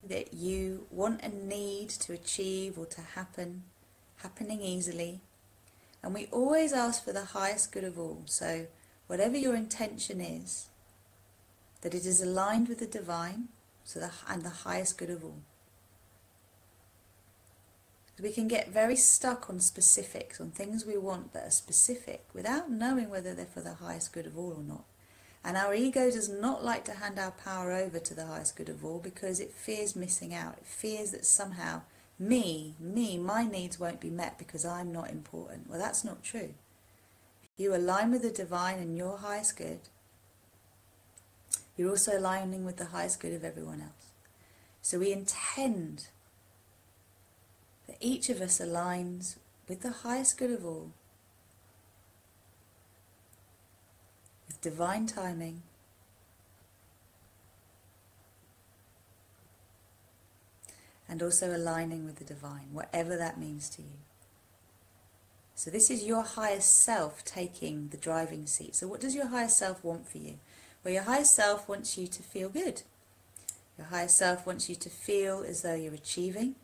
Speaker 1: That you want and need to achieve or to happening easily. And we always ask for the highest good of all. So whatever your intention is, that it is aligned with the divine and the highest good of all. We can get very stuck on specifics, on things we want that are specific, without knowing whether they're for the highest good of all or not. And our ego does not like to hand our power over to the highest good of all because it fears missing out. It fears that somehow my needs won't be met because I'm not important. Well, that's not true. If you align with the divine and your highest good, you're also aligning with the highest good of everyone else. So we intend that each of us aligns with the highest good of all, with divine timing, and also aligning with the divine, whatever that means to you. So this is your highest self taking the driving seat. So what does your higher self want for you? Well, your higher self wants you to feel good. Your higher self wants you to feel as though you're achieving.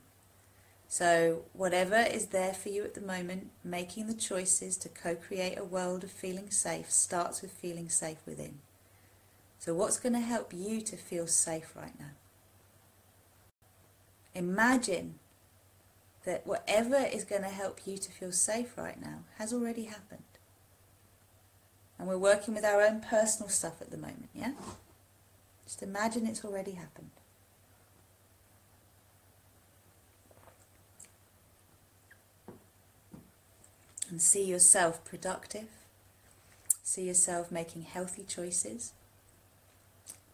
Speaker 1: So whatever is there for you at the moment, making the choices to co-create a world of feeling safe starts with feeling safe within. So what's going to help you to feel safe right now? Imagine that whatever is going to help you to feel safe right now has already happened. And we're working with our own personal stuff at the moment, yeah? Just imagine it's already happened. And see yourself productive. See yourself making healthy choices.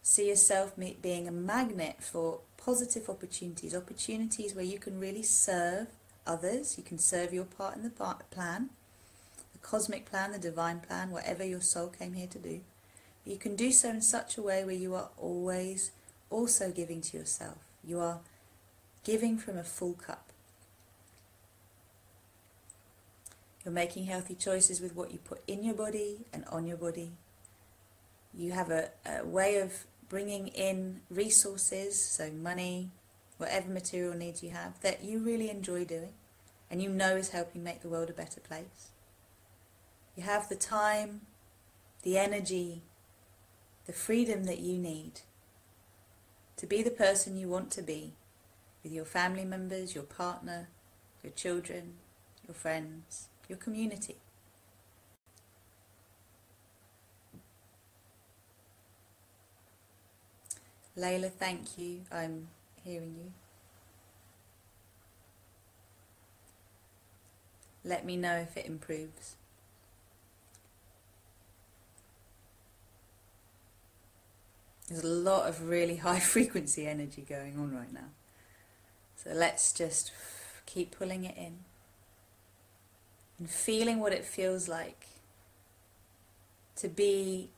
Speaker 1: See yourself being a magnet for positive opportunities, opportunities where you can really serve others, you can serve your part in the plan, the cosmic plan, the divine plan, whatever your soul came here to do. You can do so in such a way where you are always also giving to yourself. You are giving from a full cup. You're making healthy choices with what you put in your body and on your body. You have a way of bringing in resources, so money, whatever material needs you have, that you really enjoy doing and you know is helping make the world a better place. You have the time, the energy, the freedom that you need to be the person you want to be with your family members, your partner, your children, your friends, your community. Layla, thank you. I'm hearing you. Let me know if it improves. There's a lot of really high frequency energy going on right now. So let's just keep pulling it in and feeling what it feels like to be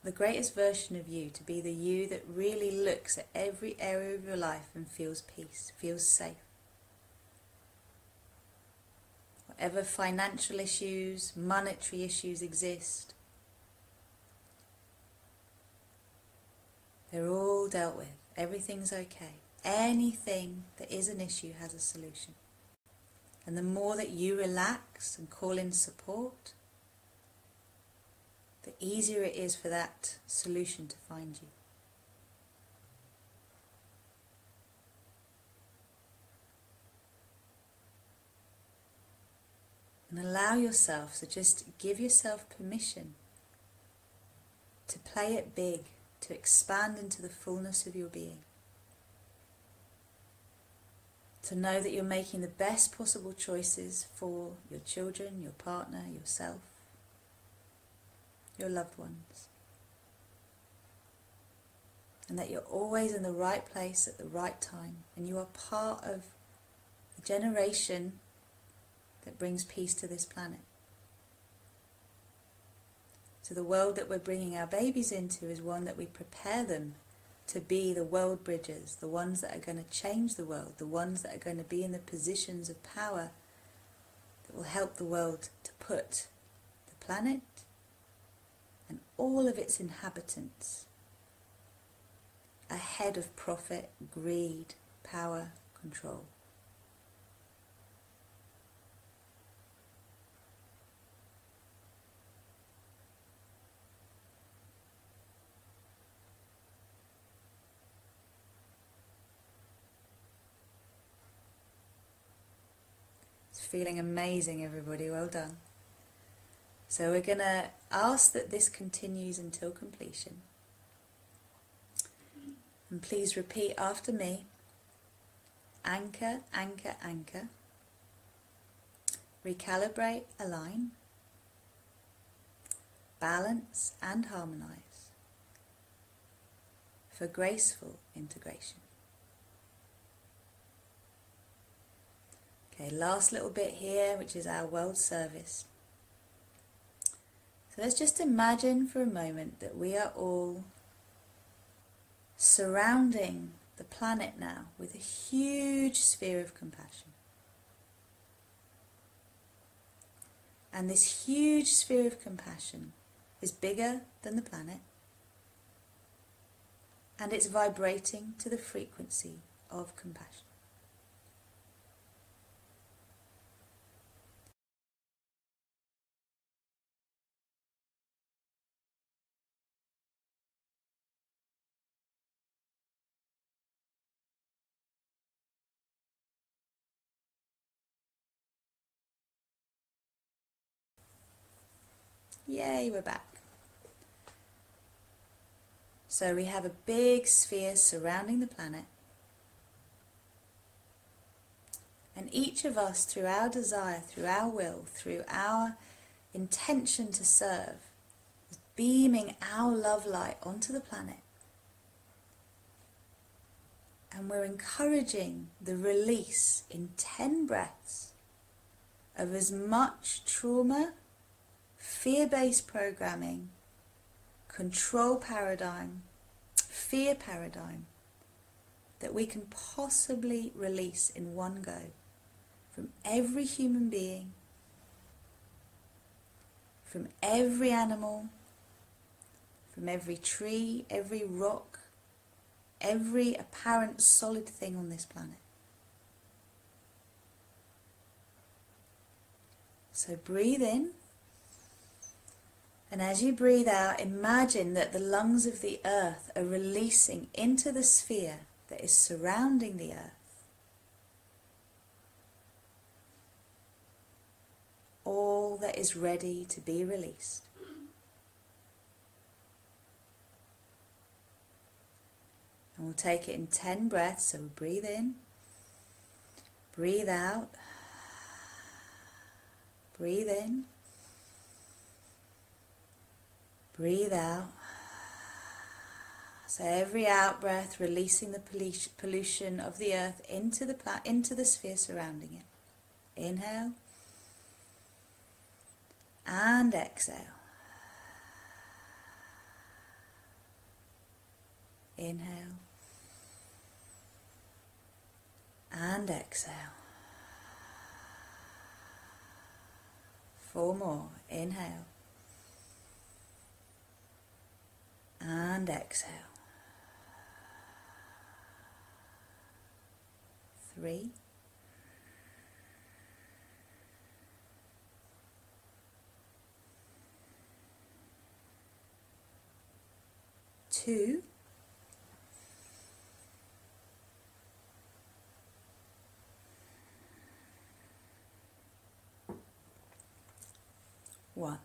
Speaker 1: the greatest version of you, to be the you that really looks at every area of your life and feels peace, feels safe. Whatever financial issues, monetary issues exist, they're all dealt with. Everything's okay. Anything that is an issue has a solution. And the more that you relax and call in support, the easier it is for that solution to find you. And allow yourself, so just give yourself permission to play it big, to expand into the fullness of your being. To know that you're making the best possible choices for your children, your partner, yourself, your loved ones. And that you're always in the right place at the right time. And you are part of the generation that brings peace to this planet. So the world that we're bringing our babies into is one that we prepare them to be the world bridgers, the ones that are going to change the world, the ones that are going to be in the positions of power that will help the world to put the planet and all of its inhabitants ahead of profit, greed, power, control. Feeling amazing, everybody. Well done. So we're going to ask that this continues until completion. And please repeat after me. Anchor, anchor, anchor. Recalibrate, align. Balance and harmonize. For graceful integration. Okay, last little bit here, which is our world service. So let's just imagine for a moment that we are all surrounding the planet now with a huge sphere of compassion. And this huge sphere of compassion is bigger than the planet, and it's vibrating to the frequency of compassion. Yay, we're back. So we have a big sphere surrounding the planet. And each of us, through our desire, through our will, through our intention to serve, is beaming our love light onto the planet. And we're encouraging the release in 10 breaths of as much trauma, fear-based programming, control paradigm, fear paradigm that we can possibly release in one go from every human being, from every animal, from every tree, every rock, every apparent solid thing on this planet. So breathe in, and as you breathe out, imagine that the lungs of the earth are releasing into the sphere that is surrounding the earth all that is ready to be released. And we'll take it in 10 breaths. So we breathe in, breathe out, breathe in, breathe out. So every out breath releasing the pollution of the earth into the sphere surrounding it. Inhale and exhale. Inhale and exhale. 4 more. Inhale and exhale. 3, 2, 1.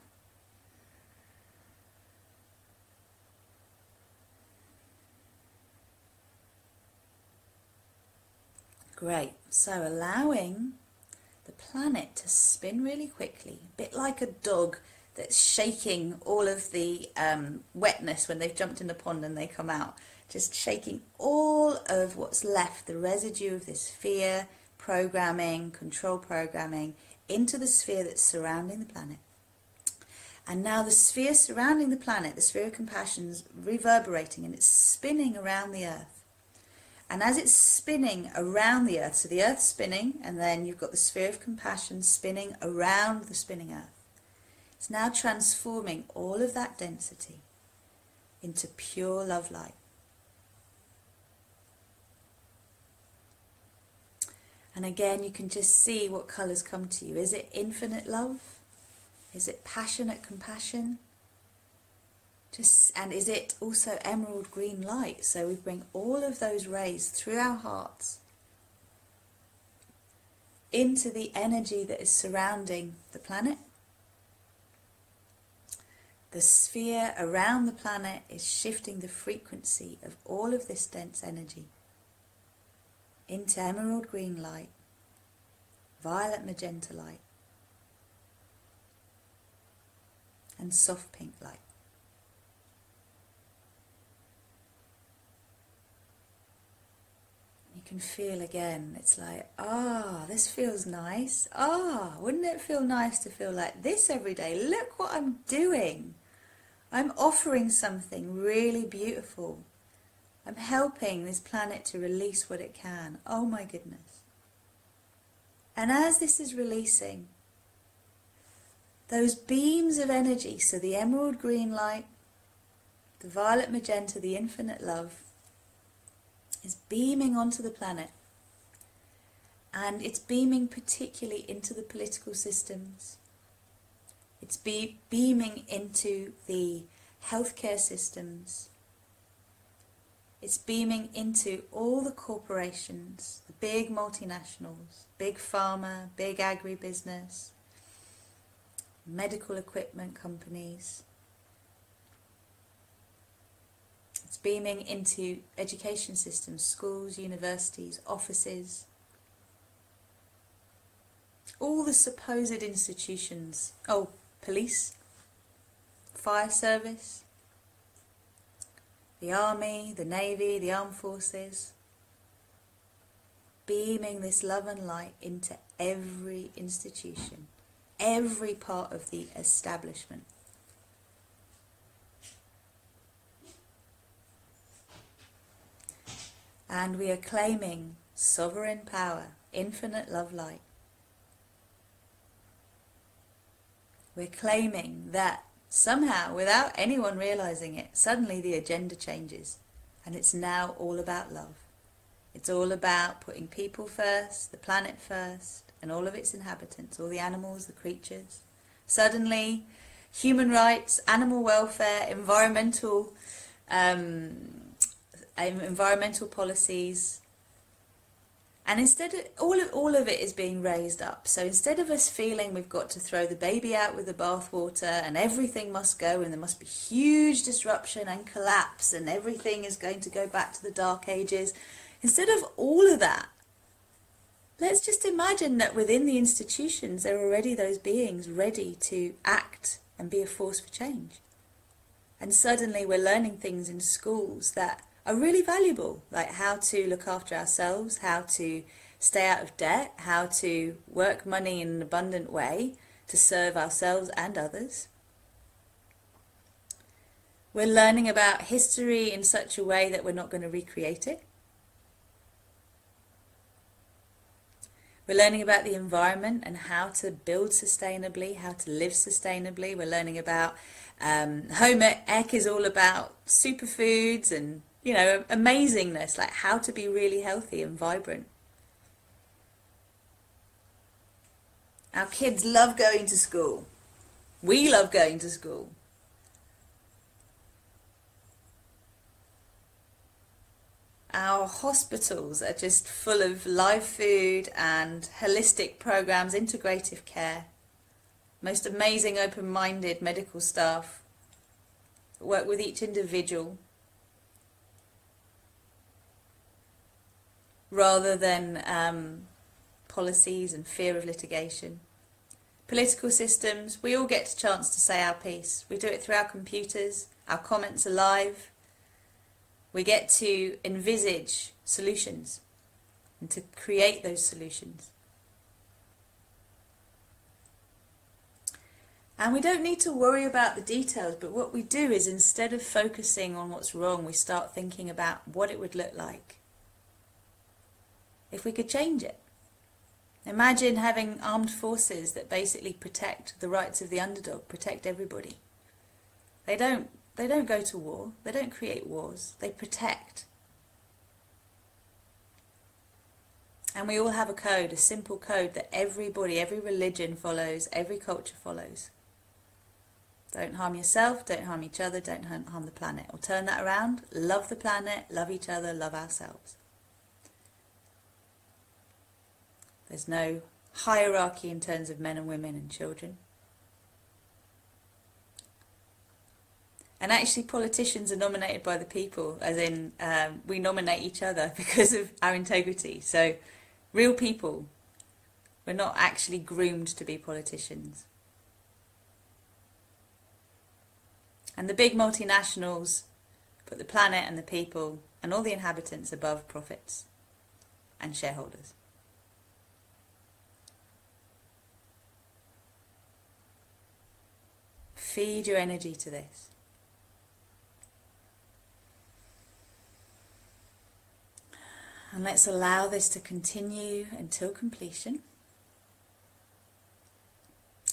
Speaker 1: Great. So allowing the planet to spin really quickly, a bit like a dog that's shaking all of the wetness when they've jumped in the pond and they come out, just shaking all of what's left, the residue of this fear programming, control programming, into the sphere that's surrounding the planet. And now the sphere surrounding the planet, the sphere of compassion, is reverberating and it's spinning around the earth. And as it's spinning around the earth, so the earth's spinning, and then you've got the sphere of compassion spinning around the spinning earth. It's now transforming all of that density into pure love light. And again, you can just see what colours come to you. Is it infinite love? Is it passionate compassion? And is it also emerald green light? So we bring all of those rays through our hearts into the energy that is surrounding the planet. The sphere around the planet is shifting the frequency of all of this dense energy into emerald green light, violet magenta light, and soft pink light. You can feel again, it's like, this feels nice. Wouldn't it feel nice to feel like this every day? Look what I'm doing. I'm offering something really beautiful. I'm helping this planet to release what it can. Oh my goodness. And as this is releasing, those beams of energy, so the emerald green light, the violet magenta, the infinite love, is beaming onto the planet. And it's beaming particularly into the political systems. It's beaming into the healthcare systems. It's beaming into all the corporations, the big multinationals, big pharma, big agribusiness, medical equipment companies. It's beaming into education systems, schools, universities, offices, all the supposed institutions. Oh, police, fire service, the army, the navy, the armed forces. Beaming this love and light into every institution, every part of the establishment. And we are claiming sovereign power, infinite love light. We're claiming that somehow, without anyone realizing it, suddenly the agenda changes and it's now all about love. It's all about putting people first, the planet first, and all of its inhabitants, all the animals, the creatures. Suddenly, human rights, animal welfare, environmental policies, and instead of, all of it is being raised up. So instead of us feeling we've got to throw the baby out with the bathwater and everything must go and there must be huge disruption and collapse and everything is going to go back to the dark ages, instead of all of that, let's just imagine that within the institutions there are already those beings ready to act and be a force for change. And suddenly we're learning things in schools that are really valuable, like how to look after ourselves, how to stay out of debt, how to work money in an abundant way to serve ourselves and others. We're learning about history in such a way that we're not going to recreate it. We're learning about the environment and how to build sustainably, how to live sustainably. We're learning about home ec is all about superfoods and, you know, amazingness, like how to be really healthy and vibrant. Our kids love going to school. We love going to school. Our hospitals are just full of live food and holistic programs, integrative care. Most amazing open-minded medical staff work with each individual rather than policies and fear of litigation. Political systems, we all get a chance to say our piece. We do it through our computers, our comments are live. We get to envisage solutions and to create those solutions. And we don't need to worry about the details, but what we do is instead of focusing on what's wrong, we start thinking about what it would look like if we could change it. Imagine having armed forces that basically protect the rights of the underdog, protect everybody. They don't go to war, they don't create wars, they protect. And we all have a code, a simple code that everybody, every religion follows, every culture follows. Don't harm yourself, don't harm each other, don't harm the planet. Or turn that around, love the planet, love each other, love ourselves. There's no hierarchy in terms of men and women and children. And actually politicians are nominated by the people, as in we nominate each other because of our integrity. So real people, we're not actually groomed to be politicians. And the big multinationals put the planet and the people and all the inhabitants above profits and shareholders. Feed your energy to this. And let's allow this to continue until completion.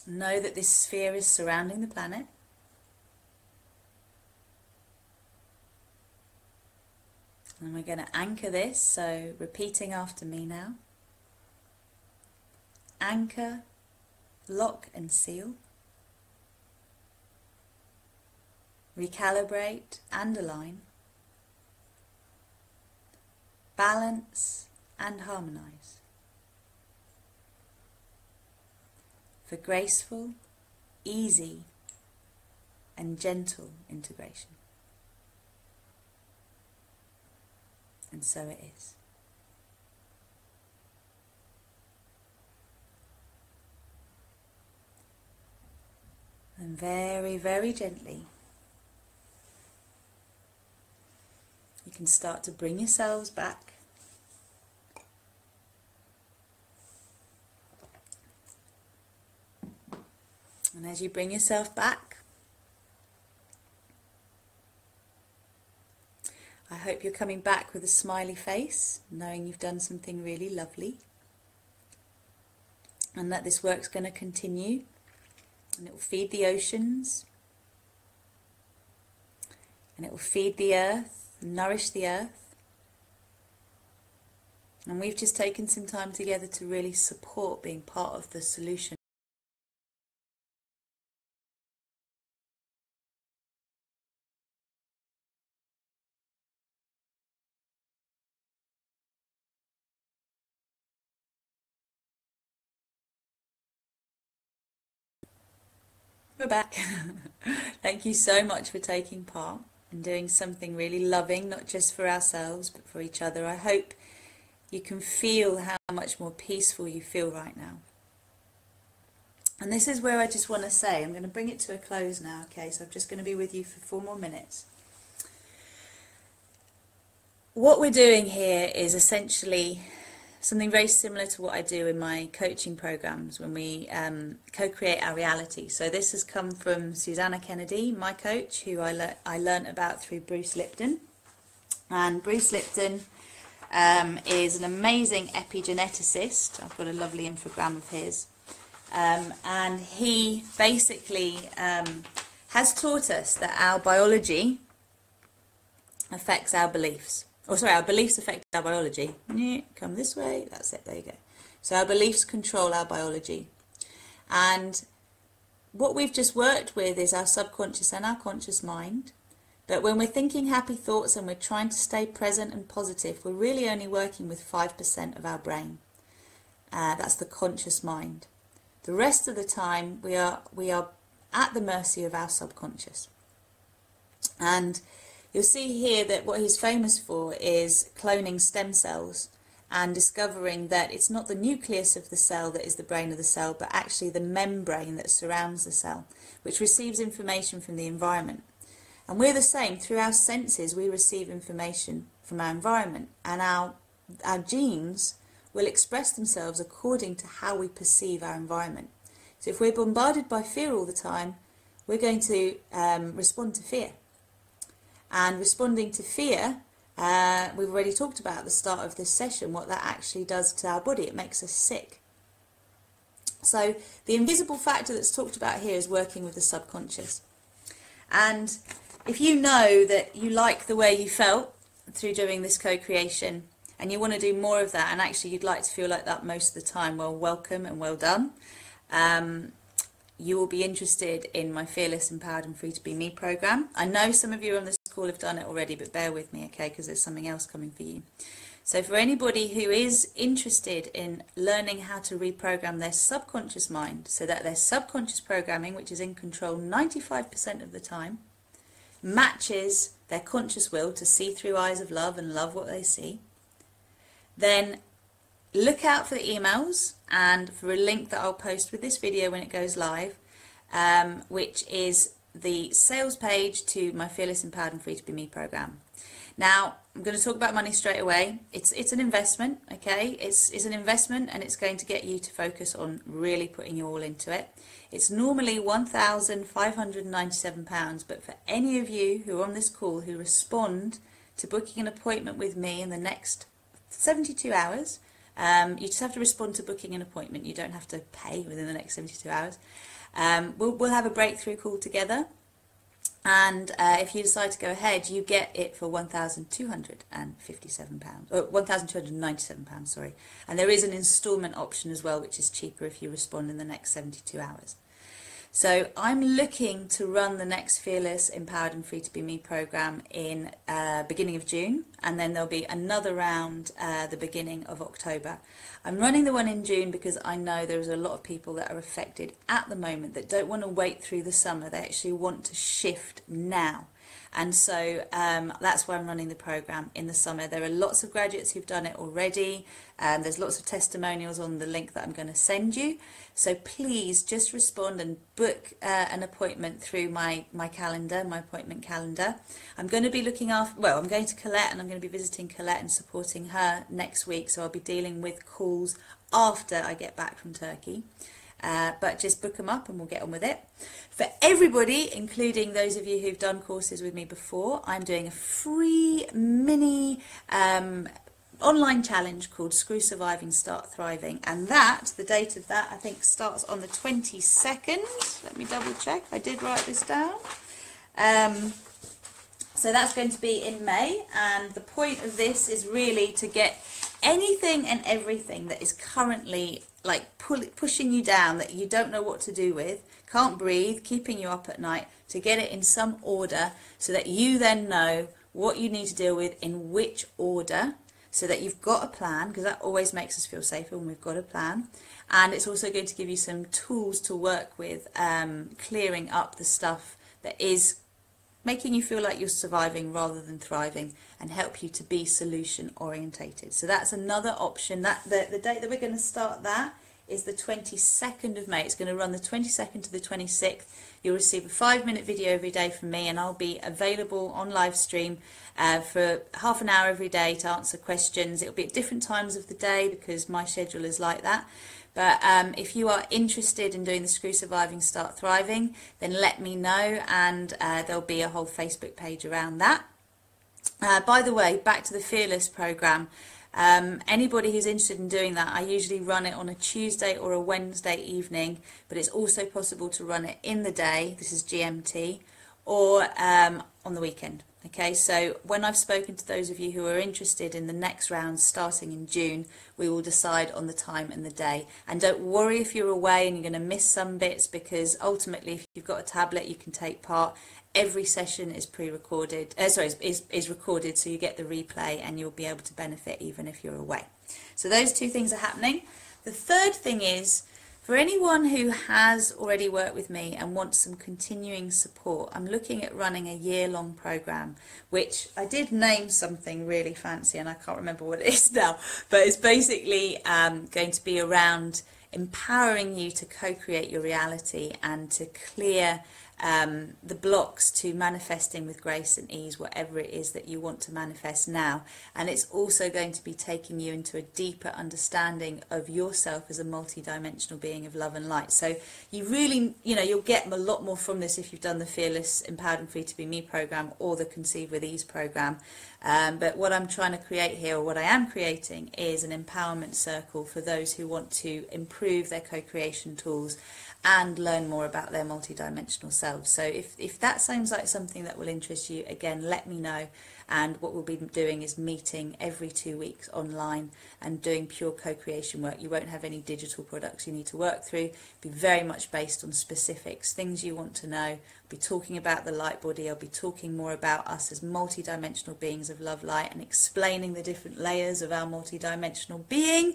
Speaker 1: Know that this sphere is surrounding the planet. And we're going to anchor this, so repeating after me now. Anchor, lock and seal. Recalibrate and align. Balance and harmonize. For graceful, easy and gentle integration. And so it is. And very, very gently, you can start to bring yourselves back. And as you bring yourself back, I hope you're coming back with a smiley face, knowing you've done something really lovely, and that this work's going to continue, and it will feed the oceans, and it will feed the earth, nourish the earth. And we've just taken some time together to really support being part of the solution. We're back. Thank you so much for taking part and doing something really loving, not just for ourselves, but for each other. I hope you can feel how much more peaceful you feel right now. And this is where I just want to say, I'm going to bring it to a close now, okay? So I'm just going to be with you for 4 more minutes. What we're doing here is essentially something very similar to what I do in my coaching programs when we co-create our reality. So this has come from Susanna Kennedy, my coach, who I learnt about through Bruce Lipton. And Bruce Lipton is an amazing epigeneticist. I've got a lovely infogram of his. And he basically has taught us that our biology affects our beliefs. Oh, sorry, our beliefs affect our biology. Come this way. That's it. There you go. So our beliefs control our biology. And what we've just worked with is our subconscious and our conscious mind. But when we're thinking happy thoughts and we're trying to stay present and positive, we're really only working with 5% of our brain. That's the conscious mind. The rest of the time, we are at the mercy of our subconscious. And you'll see here that what he's famous for is cloning stem cells and discovering that it's not the nucleus of the cell that is the brain of the cell, but actually the membrane that surrounds the cell, which receives information from the environment. And we're the same. Through our senses, we receive information from our environment, and our genes will express themselves according to how we perceive our environment. So if we're bombarded by fear all the time, we're going to respond to fear. And responding to fear, we've already talked about at the start of this session what that actually does to our body. It makes us sick. So the invisible factor that's talked about here is working with the subconscious. And if you know that you like the way you felt through doing this co-creation and you want to do more of that, and actually you'd like to feel like that most of the time, well, welcome and well done. You will be interested in my Fearless, Empowered and Free to Be Me program. I know some of you on this call have done it already, but bear with me, okay, because there's something else coming for you. So for anybody who is interested in learning how to reprogram their subconscious mind so that their subconscious programming, which is in control 95% of the time, matches their conscious will to see through eyes of love and love what they see, then look out for the emails and for a link that I'll post with this video when it goes live, which is the sales page to my Fearless, Empowered and Free to Be Me program. Now, I'm going to talk about money straight away. It's an investment, okay? It's an investment, and it's going to get you to focus on really putting you all into it. It's normally £1,597, but for any of you who are on this call who respond to booking an appointment with me in the next 72 hours, you just have to respond to booking an appointment. You don't have to pay within the next 72 hours. We'll have a breakthrough call together, and if you decide to go ahead, you get it for £1,257, or £1,297, sorry. And there is an instalment option as well, which is cheaper if you respond in the next 72 hours. So I'm looking to run the next Fearless, Empowered and Free to Be Me program in beginning of June, and then there'll be another round the beginning of October. I'm running the one in June because I know there's a lot of people that are affected at the moment that don't want to wait through the summer. They actually want to shift now. And so that's why I'm running the program in the summer. There are lots of graduates who've done it already. There's lots of testimonials on the link that I'm going to send you. So please just respond and book an appointment through my calendar, my appointment calendar. I'm going to be looking after, well, I'm going to Colette, and I'm going to be visiting Colette and supporting her next week. So I'll be dealing with calls after I get back from Turkey. But just book them up and we'll get on with it. For everybody, including those of you who've done courses with me before, I'm doing a free mini online challenge called Screw Surviving, Start Thriving. And that, the date of that, I think starts on the 22nd. Let me double check. I did write this down. So that's going to be in May. And the point of this is really to get anything and everything that is currently like pushing you down, that you don't know what to do with, can't breathe, keeping you up at night, to get it in some order so that you then know what you need to deal with in which order, so that you've got a plan, because that always makes us feel safer when we've got a plan. And it's also going to give you some tools to work with, clearing up the stuff that is making you feel like you're surviving rather than thriving, and help you to be solution orientated. So that's another option. That the date that we're going to start that is the 22nd of May. It's going to run the 22nd to the 26th. You'll receive a 5-minute video every day from me, and I'll be available on live stream for half an hour every day to answer questions. It'll be at different times of the day because my schedule is like that. But if you are interested in doing the Screw Surviving, Start Thriving, then let me know, and there'll be a whole Facebook page around that. By the way, back to the Fearless program. Anybody who's interested in doing that, I usually run it on a Tuesday or a Wednesday evening, but it's also possible to run it in the day, this is GMT, or on the weekend. Okay, so when I've spoken to those of you who are interested in the next round starting in June, we will decide on the time and the day. And don't worry if you're away and you're going to miss some bits, because ultimately if you've got a tablet you can take part. Every session is pre-recorded, is recorded, so you get the replay and you'll be able to benefit even if you're away. So those two things are happening. The third thing is, for anyone who has already worked with me and wants some continuing support, I'm looking at running a year-long program, which I did name something really fancy and I can't remember what it is now, but it's basically going to be around empowering you to co-create your reality and to clear the blocks to manifesting with grace and ease whatever it is that you want to manifest now. And it's also going to be taking you into a deeper understanding of yourself as a multi-dimensional being of love and light. So you really, you'll get a lot more from this if you've done the Fearless, Empowered and Free to Be Me program or the Conceive with Ease program. But what I'm trying to create here, or what I am creating, is an empowerment circle for those who want to improve their co-creation tools and learn more about their multidimensional selves. So if that sounds like something that will interest you, again, let me know. And what we'll be doing is meeting every 2 weeks online and doing pure co-creation work. You won't have any digital products you need to work through. It'll be very much based on specifics, things you want to know. I'll be talking about the light body. I'll be talking more about us as multidimensional beings of love, light, and explaining the different layers of our multidimensional being,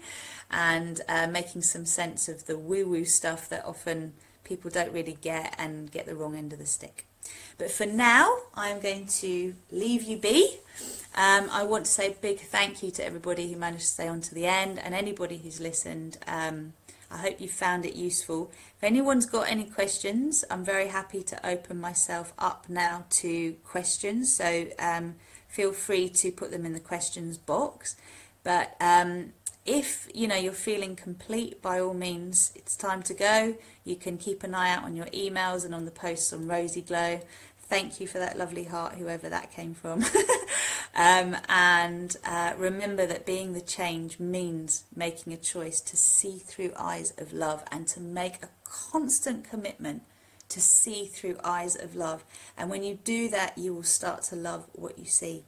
Speaker 1: and making some sense of the woo-woo stuff that often people don't really get and get the wrong end of the stick. But for now, I'm going to leave you be. I want to say a big thank you to everybody who managed to stay on to the end, and anybody who's listened. I hope you found it useful. If anyone's got any questions, I'm very happy to open myself up now to questions. So feel free to put them in the questions box. But if you're feeling complete, by all means, it's time to go. You can keep an eye out on your emails and on the posts on RozyGlow. Thank you for that lovely heart, whoever that came from. And remember that being the change means making a choice to see through eyes of love, and to make a constant commitment to see through eyes of love. And when you do that, you will start to love what you see.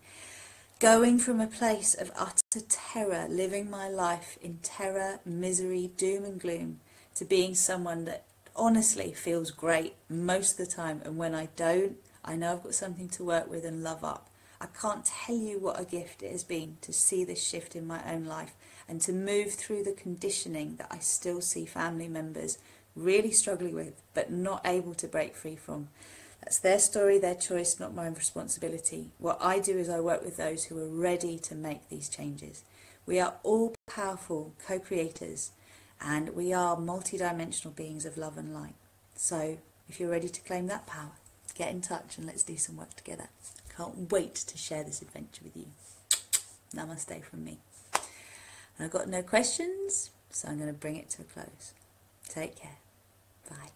Speaker 1: Going from a place of utter terror, living my life in terror, misery, doom and gloom, to being someone that honestly feels great most of the time, and when I don't, I know I've got something to work with and love up. I can't tell you what a gift it has been to see this shift in my own life and to move through the conditioning that I still see family members really struggling with but not able to break free from. That's their story, their choice, not my responsibility. What I do is I work with those who are ready to make these changes. We are all powerful co-creators, and we are multi-dimensional beings of love and light. So if you're ready to claim that power, get in touch and let's do some work together. Can't wait to share this adventure with you. Namaste from me. And I've got no questions, so I'm going to bring it to a close. Take care. Bye.